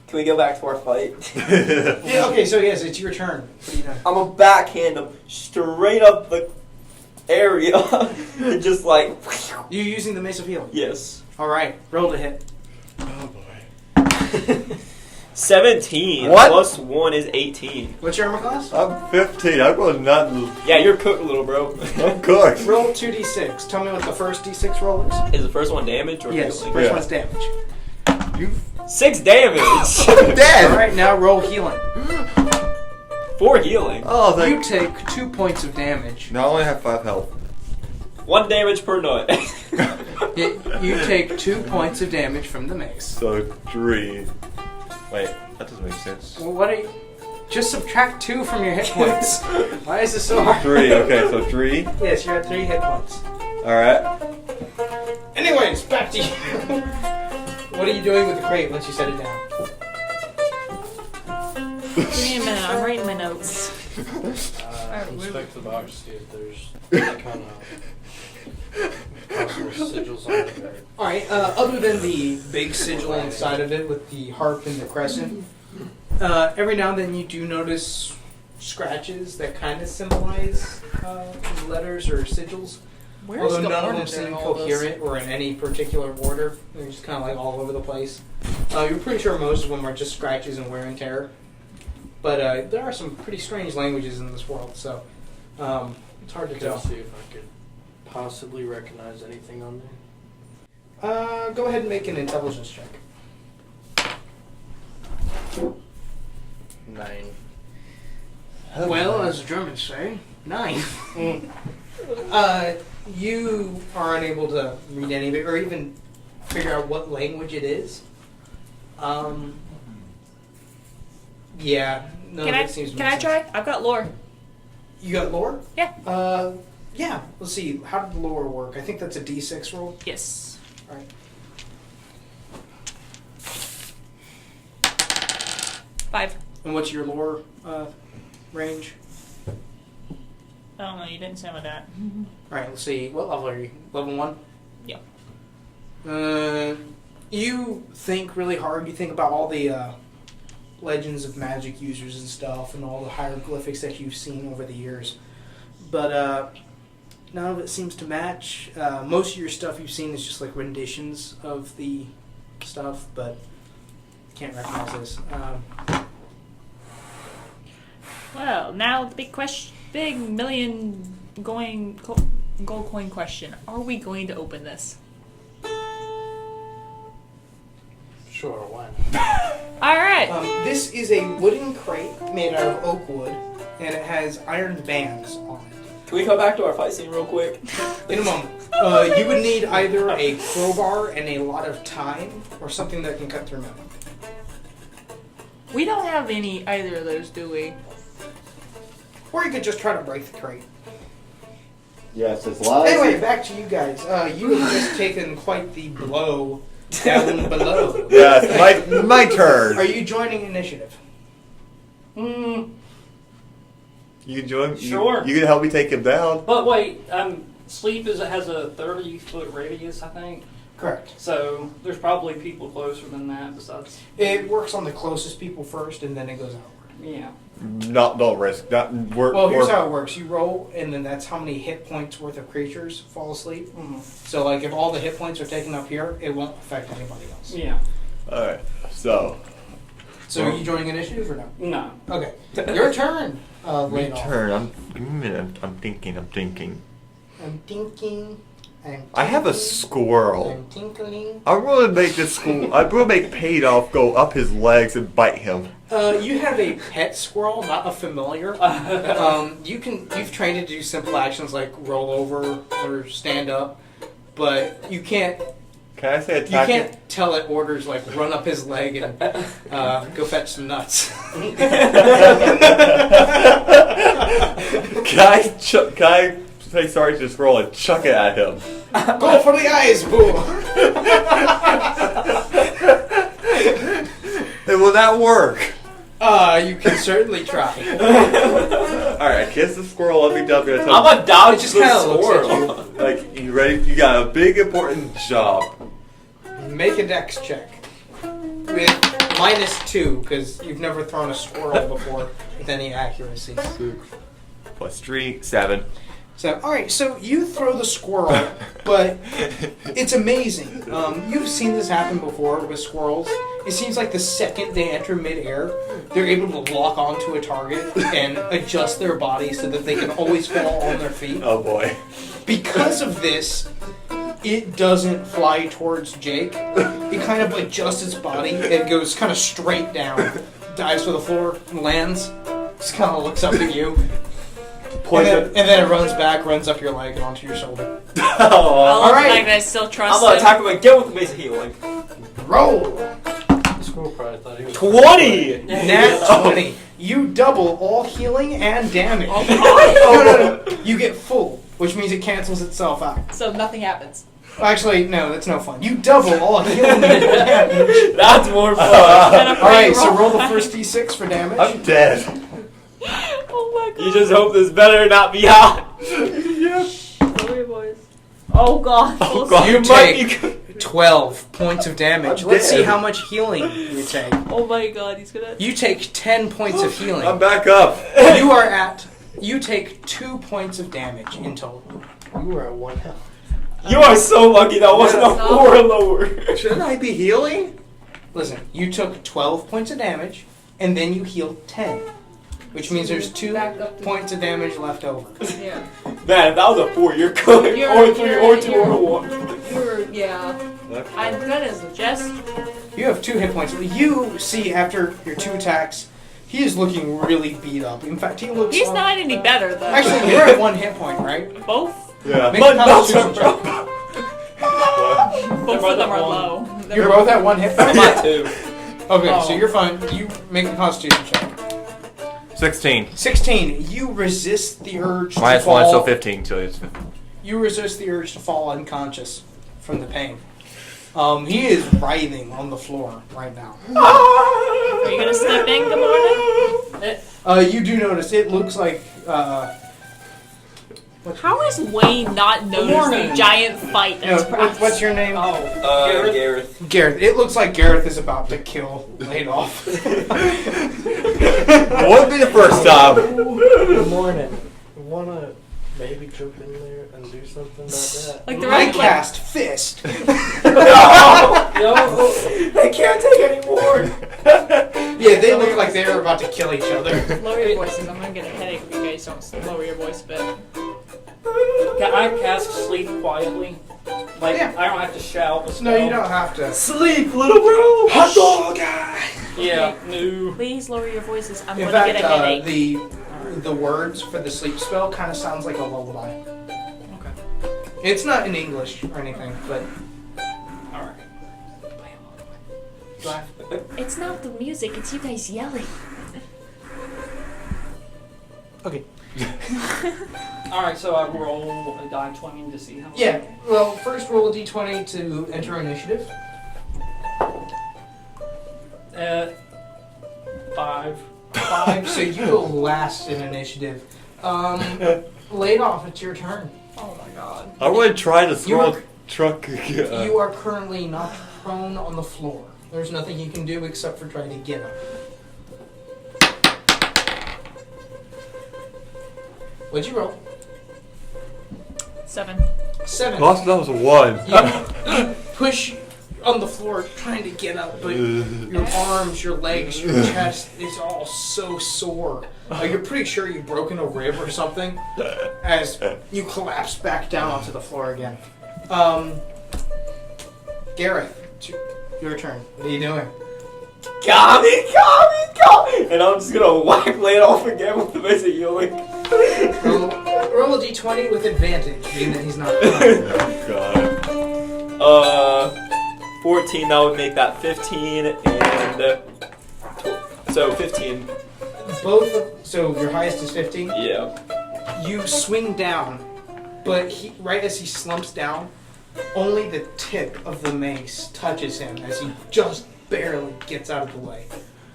Can we go back to our fight? Yeah, okay, so yes, it's your turn. What are you doing? I'm gonna backhand him straight up the area and just like. You using the Mace of Healing? Yes. Alright, roll to hit. Oh boy. 17 What? plus 1 is 18. What's your armor class? I'm 15. I'm going not. Yeah, you're cooked, little bro. I'm cooked. Roll 2d6. Tell me what the first d6 roll is. Is the first one damage or Yes, healing? first Yeah. one's damage. You 6 damage. Dead! Alright, now roll healing. 4 healing. Oh, You take 2 points of damage. No, I only have 5 health. 1 damage per nut. You take 2 points of damage from the mace. So 3. Wait, that doesn't make sense. Well, what are you... Just subtract 2 from your hit points. Why is this so hard? 3. Okay, so 3. Yes, you're at 3 hit points. All right. Anyways, back to you. What are you doing with the crate once you set it down? Give me a minute, I'm writing my notes. Inspect the box, see if there's any kind of possible sigils on the bed. Alright, other than the big sigil inside of it with the harp and the crescent, every now and then you do notice scratches that kind of symbolize letters or sigils. Where's Although the none of them order seem during all this? coherent or in any particular order. They're just kind of like all over the place. You're pretty sure most of them are just scratches and wear and tear. But there are some pretty strange languages in this world, so it's hard to Can I tell. see if I could possibly recognize anything on there? Go ahead and make an intelligence check. 9. Well, as the Germans say, 9. You are unable to read any of it or even figure out what language it is. Yeah. No, Can I that seems to can make I sense. try? I've got lore. You got lore? Yeah. Yeah. Let's see. How did the lore work? I think that's a D6 roll. Yes. All right. 5. And what's your lore range? I don't know, you didn't say my that. All right. Let's see. What level are you? Level 1. Yeah. You think really hard. You think about all the legends of magic users and stuff, and all the hieroglyphics that you've seen over the years. But none of it seems to match. Most of your stuff you've seen is just like renditions of the stuff, but you can't recognize this. Well, now the big million gold coin question: are we going to open this? Sure, why not? All right. This is a wooden crate made out of oak wood, and it has iron bands on it. Can we come back to our fight scene real quick? In a moment. You would need either a crowbar and a lot of time, or something that can cut through metal. We don't have either of those, do we? Or you could just try to break the crate. Yes, it's live. Anyway, back to you guys. You have just taken quite the blow down below. Yes, my turn. Are you joining initiative? You can join. Sure. You can help me take him down. But wait, sleep has a 30-foot radius, I think. Correct. So there's probably people closer than that besides. It works on the closest people first, and then it goes outward. Yeah. Don't risk. Well, here's how it works. You roll, and then that's how many hit points worth of creatures fall asleep. Mm-hmm. So, like, if all the hit points are taken up here, it won't affect anybody else. Yeah. All right. So. So, are you joining initiative or no? No. Okay. Your turn. My turn. Give me a minute. I'm thinking. I'm thinking. I have a squirrel. I'm tinkling. I'm going to make this school. I'm going to make Paydolf go up his legs and bite him. You have a pet squirrel, not a familiar. You've trained it to do simple actions like roll over or stand up, but you can't. Can I say attack? You can't tell it orders like run up his leg and go fetch some nuts. Can I say sorry to this roll and chuck it at him? Go for the eyes, boo! Will that work? You can certainly try. Alright, kiss the squirrel. Let me dump it. I'm gonna dodge just the kinda looks at squirrel. Like, you ready? You got a big important job. Make a dex check. With -2, because you've never thrown a squirrel before with any accuracy. 6 plus 3, 7. So, alright, so you throw the squirrel, but it's amazing. You've seen this happen before with squirrels. It seems like the second they enter midair, they're able to lock onto a target and adjust their body so that they can always fall on their feet. Oh boy. Because of this, it doesn't fly towards Jake. It kind of adjusts its body and goes kind of straight down, dives to the floor, lands, just kind of looks up at you. And then it runs back, runs up your leg and onto your shoulder. All right. I still trust I'm gonna him. attack him again with the mace of healing. Roll! The squirrel probably thought he was 20! Nat 20. You double all healing and damage. Oh, No. You get full, which means it cancels itself out. so nothing happens. Actually, no, that's no fun. You double all healing and damage. That's more fun. Alright, so roll the first d6 for damage. I'm dead. Oh my god. You just hope this better not be hot. Sorry, boys. Oh god. Oh, God. You might take 12 points of damage. I'm Let's see dead. how much healing you take. Oh my god, he's gonna. You take 10 points of healing. I'm back up. You take 2 points of damage in total. You were at 1 health. You are so lucky that wasn't a 4 or lower. Shouldn't I be healing? Listen, you took 12 points of damage, and then you healed 10. Which means there's 2 points of damage left over. Yeah. Man, if that was a 4, you're good. Or 3, or 2, or 1. Yeah. I'm gonna suggest. You have 2 hit points. You see after your 2 attacks, he is looking really beat up. In fact, he looks... He's not any better though. Actually, you're at 1 hit point, right? Both? Yeah. Make a constitution check. Both of them are low. You're both at 1 hit point? I'm at 2. Okay, so you're fine. You make a constitution check. 16. 16. You resist the urge to Minus fall. 1, so 15. So it's 15. You resist the urge to fall unconscious from the pain. He is writhing on the floor right now. Are you gonna slip in? Good morning. You do notice it looks like How is Wayne not noticed the giant fight No, that's what's your name? Oh, Gareth. Gareth. It looks like Gareth is about to kill Ladoff. Won't be the first time. Good morning. Wanna maybe jump in there and do something about that? Like the I right cast fist. I can't take anymore. Yeah, they look like they're about to kill each other. Lower your voices. I'm gonna get a headache if you guys don't lower your voice a bit. Can I cast sleep quietly? Like, Yeah. I don't have to shout. The No, you spell? don't have to. Sleep, little bro. Hot dog guy. Yeah, no. Please lower your voices. I'm In gonna fact, get a headache. the words for the sleep spell kind of sounds like a lullaby. Okay. It's not in English or anything, but Alright. It's not the music. It's you guys yelling. okay. Alright, so I roll a die 20 to see how. Yeah. Well, first roll a d20 to enter initiative. 5. 5. So you go last in initiative. Laid off. It's your turn. Oh my god. I want to try to You throw are- a truck. You are currently knocked prone on the floor. There's nothing you can do except for trying to get up. What'd you roll? 7. 7. Lost, that was a 1. You push on the floor trying to get up, but your arms, your legs, your chest is all so sore. You're pretty sure you've broken a rib or something as you collapse back down onto the floor again. Gareth, it's your turn. What are you doing? Got me. And I'm just gonna whack Ladoff again with the basic healing. Roll a d20 with advantage, being that he's not. Oh, God. 14, that would make that 15, and so 15. So your highest is 15? Yeah. You swing down, but right as he slumps down, only the tip of the mace touches him as he just barely gets out of the way.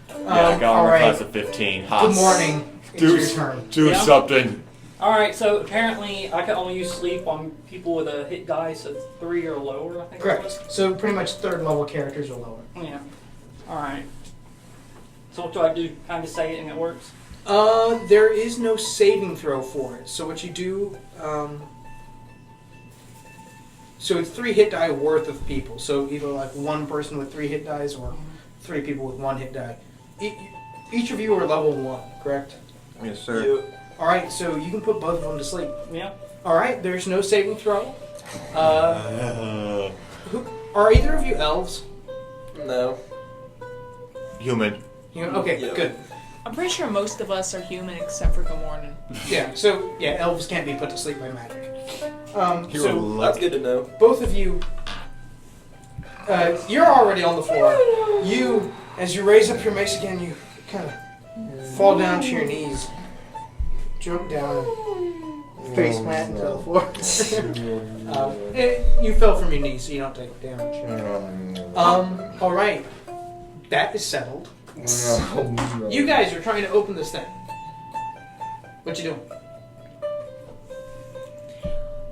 Yeah, I got all on right. class of 15. Hot. Good morning. It's Do, your turn. do Yeah. something. Alright, so apparently I can only use sleep on people with a hit dice of 3 or lower, I think. it Correct. was. So pretty much third level characters are lower. Yeah. Alright. So what do I do? Kind of say it and it works? There is no saving throw for it. So what you do, so it's 3 hit die worth of people. So either like one person with 3 hit dies or 3 people with 1 hit die. Each of you are level 1, correct? Yes, sir. You. All right, so you can put both of them to sleep. Yeah. All right, there's no saving throw. Are either of you elves? No. Human. Okay, Yeah. good. I'm pretty sure most of us are human except for Gamornan. Yeah, so yeah, elves can't be put to sleep by magic. You're So That's good to know. both of you, you're already on the floor. You, as you raise up your mace again, you kind of fall down to your knees, jump down, and face plant into the floor. You fell from your knees, so you don't take damage. All right, that is settled. You guys are trying to open this thing. What you doing?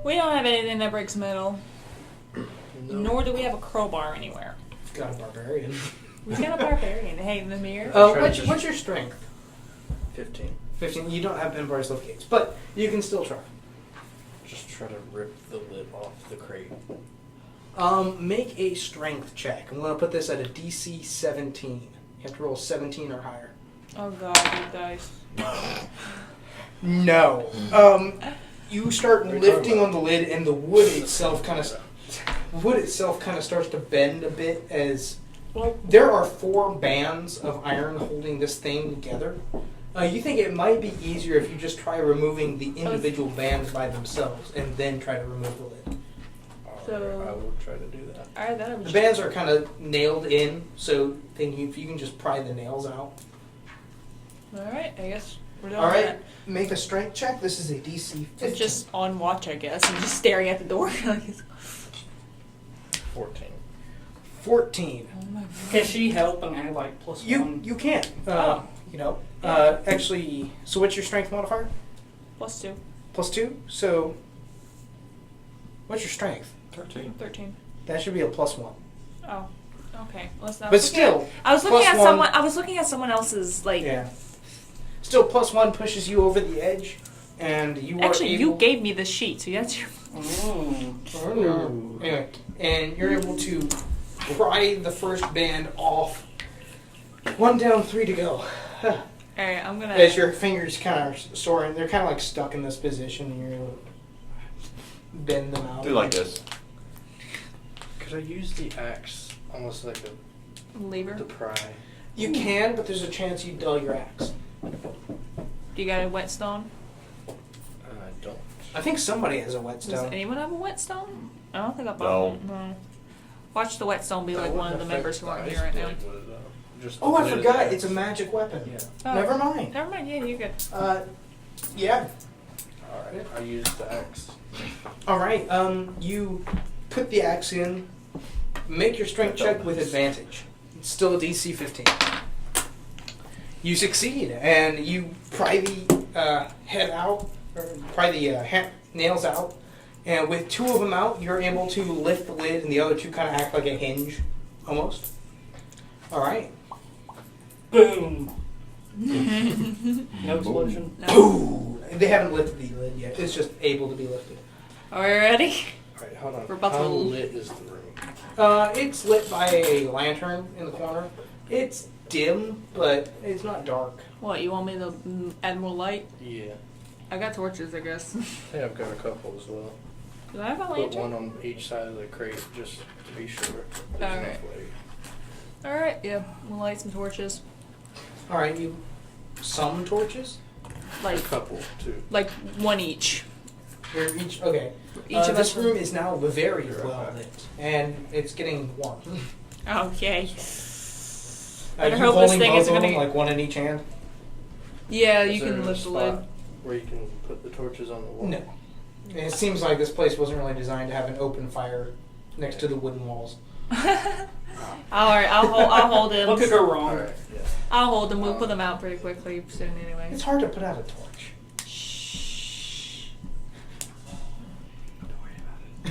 We don't have anything that breaks metal. Nor do we have a crowbar anywhere. Got a barbarian. We've got a barbarian. Hey, in the mirror. What's your strength? 15. 15. You don't have Empire's Lift Gates, but you can still try. Just try to rip the lid off the crate. Make a strength check. I'm going to put this at a DC 17. You have to roll 17 or higher. Oh god, you dice. No. You start lifting on the lid, and the wood itself kind of starts to bend a bit as there are 4 bands of iron holding this thing together. You think it might be easier if you just try removing the individual bands by themselves and then try to remove the lid. So I will try to do that. alright, that'll The be bands are kind of nailed in, so if you can just pry the nails out. alright, I guess we're doing All right, that. make a strength check. This is a DC 15. It's just on watch, I guess, and just staring at the door. 14. 14. Oh my god. Can she help and add like plus one? You can. Actually, so what's your strength modifier? +2. +2. So, what's your strength? 13. 13. That should be a +1. Oh, okay. Well, so But still, I was looking plus at one- someone. I was looking at someone else's like. yeah. Still, +1 pushes you over the edge, and you are Actually, able. you gave me the sheet, so that's your. Anyway, and you're able to pry the first band off. 1 down, 3 to go. All right, I'm gonna. As your fingers kind of soaring, they're kind of like stuck in this position, and you're able to bend them out. Do like this. Could I use the axe almost like a Lever. to pry? You can, but there's a chance you dull your axe. Do you got a whetstone? I don't. I think somebody has a Does whetstone. anyone have a whetstone? I don't think I No. bought one. No. Watch the whetstone be like one of the members who aren't here right now. Oh, I forgot. It's a magic weapon. Yeah. Oh. Never mind. Never mind. Yeah, you're good. Yeah. Alright, I used the axe. All right. You put the axe in. Make your strength check with advantage. It's still a DC 15. You succeed, and you pry the head out, or pry the nails out, and with 2 of them out, you're able to lift the lid, and the other 2 kind of act like a hinge, almost. All right. Boom. No explosion. No. Boom! They haven't lifted the lid yet. It's just able to be lifted. Are we ready? Alright, hold on. We're about to- How lit is the room? It's lit by a lantern in the corner. It's dim, but it's not dark. What, you want me to add more light? Yeah. I got torches, I guess. I think I've got a couple as well. Do I have a Put lantern? one on each side of the crate just to be sure. There's Alright. enough light. Alright, yeah. We'll light some torches. All right, you some torches. A Like couple, too. like one each. You're each okay. Each of this us. room is now very well lit, and it's getting warm. Okay. Are Better you hope this holding thing both isn't of them, gonna- like one in each hand? Yeah, Is you there can a lift the spot lid. where you can put the torches on the wall? No. It seems like this place wasn't really designed to have an open fire next to the wooden walls. Alright, I'll hold him. What could go wrong? Alright, yeah. I'll hold them. We'll put them out pretty quickly soon anyway. It's hard to put out a torch. Shh.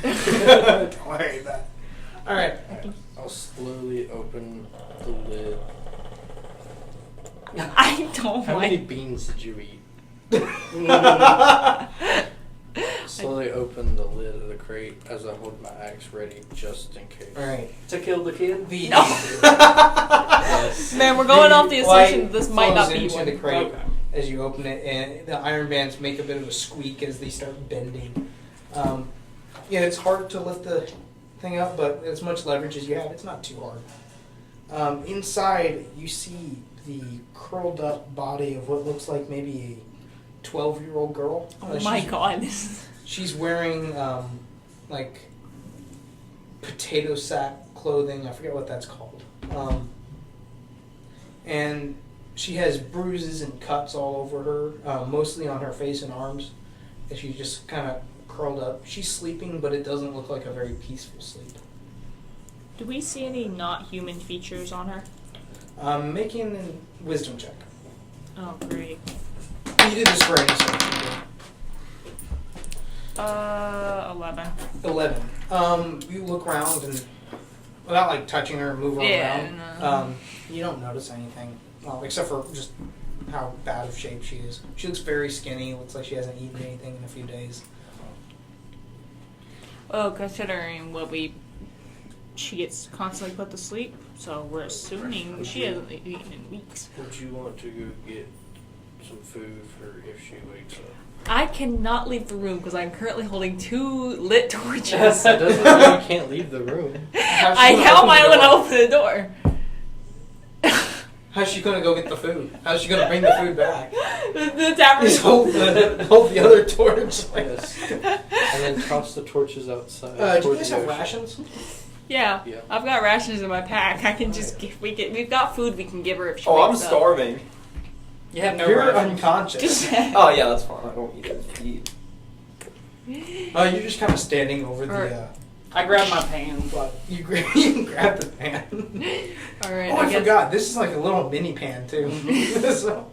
Don't worry about it. All right. Alright, I'll slowly open the lid. I don't How many like. beans did you eat? Slowly open the lid of the crate as I hold my axe ready just in case. All right. To kill the kid? The No. Yes. Man, we're going off the light assumption this might not flows be into one. the crate Okay. as you open it, and the iron bands make a bit of a squeak as they start bending. Yeah, it's hard to lift the thing up, but as much leverage as you have, it's not too hard. Inside, you see the curled up body of what looks like maybe a 12-year-old girl. Oh my god. She's wearing like potato sack clothing. I forget what that's called. And she has bruises and cuts all over her, mostly on her face and arms. And she's just kind of curled up. She's sleeping, but it doesn't look like a very peaceful sleep. Do we see any not human features on her? Making a wisdom check. Oh, great. You did this for any search. 11. 11. You look around and, without like touching her, move her Yeah, around. You don't notice anything, except for just how bad of shape she is. She looks very skinny. Looks like she hasn't eaten anything in a few days. Well, considering she gets constantly put to sleep, so we're assuming she hasn't eaten in weeks. Would you want to go get some food for if she wakes up? I cannot leave the room because I'm currently holding 2 lit torches. That doesn't mean you can't leave the room. How's she I gonna how am open I the going to door? open the door? How's she gonna go get the food? How's she gonna bring the food back? the tavern. Just hold the other torch. Yes. And then toss the torches outside. Do you toward guys the have ocean. rations? Yeah, Yeah. I've got rations in my pack. I can just we've got food we can give her if she Oh, I'm wakes up. starving. You have no You're rations. unconscious. Oh yeah, that's fine. I don't eat it. You're just kind of standing over the. I grabbed my pan. But you grab the pan. All right. Oh, I guess- forgot. This is like a little mini pan too. So,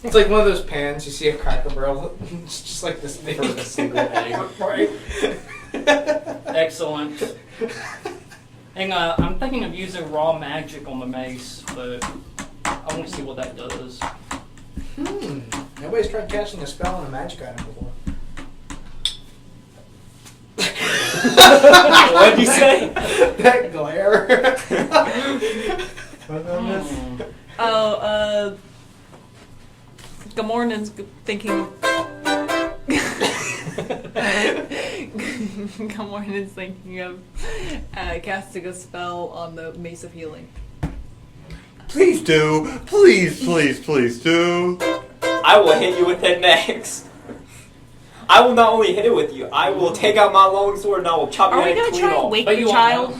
It's like one of those pans you see a Cracker Barrel. It's just like this big. For a single egg. Right. Excellent. And I'm thinking of using raw magic on the mace, but I want to see what that does. Nobody's tried casting a spell on a magic item before. What'd you say? That glare. Good morning's thinking. Good morning's thinking of casting a spell on the Mace of Healing. Please do. Please do. I will hit you with it next. I will not only hit it with you, I will take out my longsword and I will chop your Are we head gonna clean try and off. wake But the you won't child? know.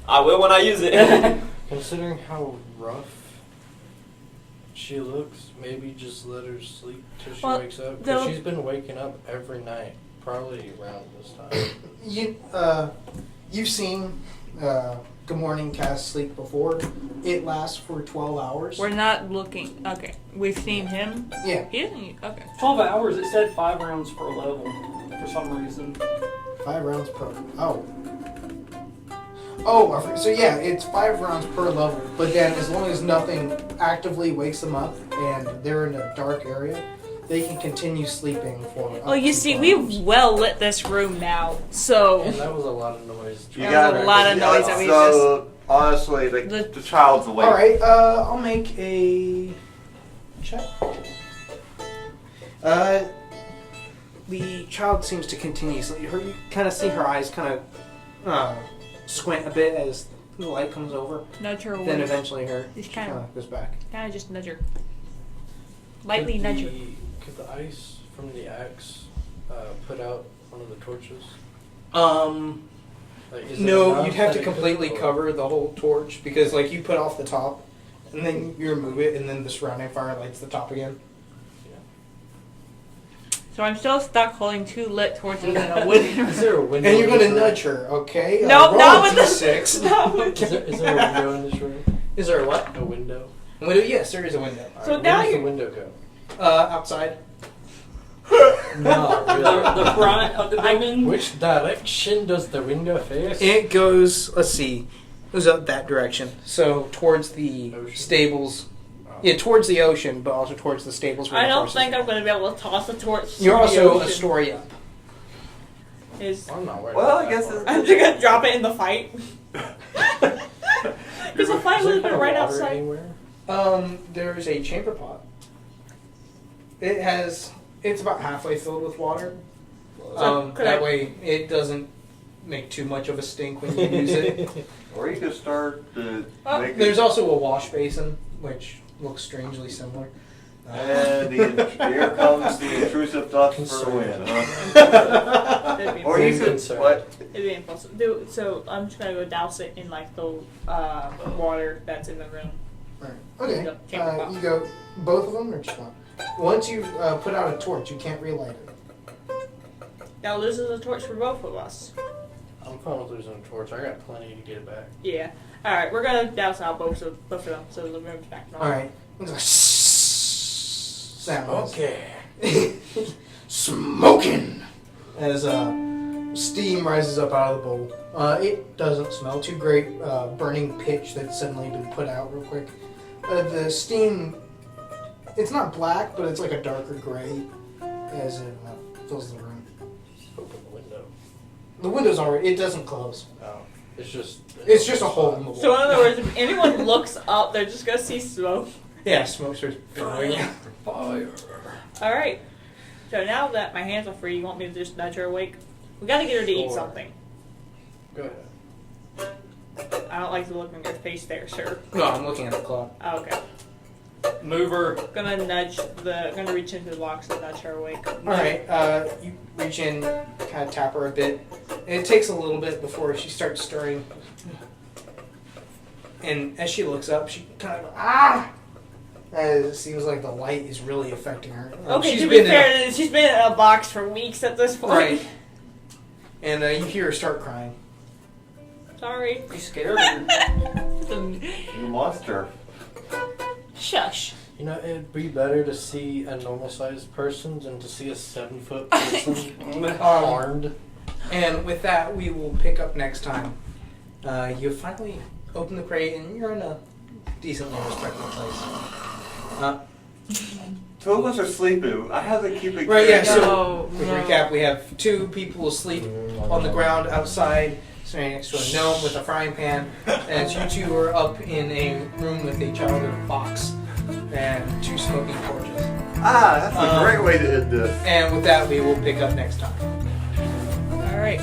I will when I use it. Considering how rough she looks, maybe just let her sleep till she Well, wakes up. Because the- she's been waking up every night, probably around this time. You've seen Good Morning cast sleep before. It lasts for 12 hours. We're not looking. Okay, we've seen him. Yeah, He doesn't. Okay. 12 hours, it said 5 rounds per level for some reason. 5 rounds per. Oh, so yeah, it's 5 rounds per level. But then, as long as nothing actively wakes them up and they're in a dark area, they can continue sleeping for. Well, you see, we've well lit this room now, so And that was a lot of noise. You That got was a lot of noise that we So honestly, the child's awake. All right, I'll make a check. The child seems to continue. You kind of see her eyes kind of squint a bit as the light comes over. nudge her away. Then eventually Just she kind kind of- of goes back. Kind of just nudge her. Lightly nudge her. Could the ice from the axe put out one of the torches? Like, is it No, enough you'd have that to it could, completely or- cover the whole torch because, like, you put off the top, and then you remove it, and then the surrounding fire lights the top again. So I'm still stuck holding 2 lit torches in a wooden. Is there a window? And you're in gonna this nudge her, okay? Nope, roll not a with the D6. room? Is there a window in this room? Is there a what? A window? A window? Yes, there is a window. Alright, So where now does you- the window go? Outside. No, The front of the building. Which direction does the window face? It goes. Let's see. It goes up that direction. So towards the Ocean? stables. Oh. Yeah, towards the ocean, but also towards the stables. Where I the don't horses think are. I'm going to be able to toss a torch. You're to the also a ocean. story up. I'm not worried. Well, about I guess that it's- I'm just going to drop it in the fight. Because the fight Is would there have been water right outside. anywhere? There's a chamber pot. It has. It's about halfway filled with water. could That I- way, it doesn't make too much of a stink when you use it. Or you could start to Oh, make There's also a wash basin, which looks strangely similar. And here comes the intrusive thoughts for the win. Huh? It'd be Or you impulsive. could Concern. what? It'd be impulsive. So I'm just going to go douse it in like the water that's in the room. Alright. Okay. Yep, chamber pot. You go both of them or just one? Once you put out a torch, you can't relight it. Now this is a torch for both of us. I'm fine with losing a torch. I got plenty to get it back. Yeah. All right, we're gonna douse out both of them, so the room's back normal. Alright. It's like sound. Okay. Smoking! As steam rises up out of the bowl. It doesn't smell too great. Burning pitch that's suddenly been put out real quick. The steam, it's not black, but it's like a darker gray as it fills the room. Just open the window. The window's already, it doesn't close. Oh, it's just A hole in the wall. So in other words, if anyone looks up, they're just gonna see smoke. Yeah, smoke starts billowing. fire. All right. So now that my hands are free, you want me to just nudge her awake? We gotta get her to eat Sure. something. Go ahead. I don't like the look on your face there, sir. No, I'm looking at the clock. Oh, okay. Move her. Gonna reach into the box and nudge her awake. Alright, you reach in, kind of tap her a bit. And it takes a little bit before she starts stirring. And as she looks up, she kind of, as it seems like the light is really affecting her. Okay, She's to be been in a- fair, she's been in a box for weeks at this point. Right. And you hear her start crying. Sorry. You scared her. You monster. Shush. You know, it'd be better to see a normal-sized person than to see a 7-foot person armed. And with that, we will pick up next time. You finally open the crate, and you're in a decently respectable place. Two of us are sleeping. I have to keep it. Right, yeah, so No, to no. recap, we have 2 people asleep on the ground outside, standing next to a gnome with a frying pan, and you 2 are up in a room with a childhood box and 2 smoking torches. That's a great way to end this. And with that, we will pick up next time. All right.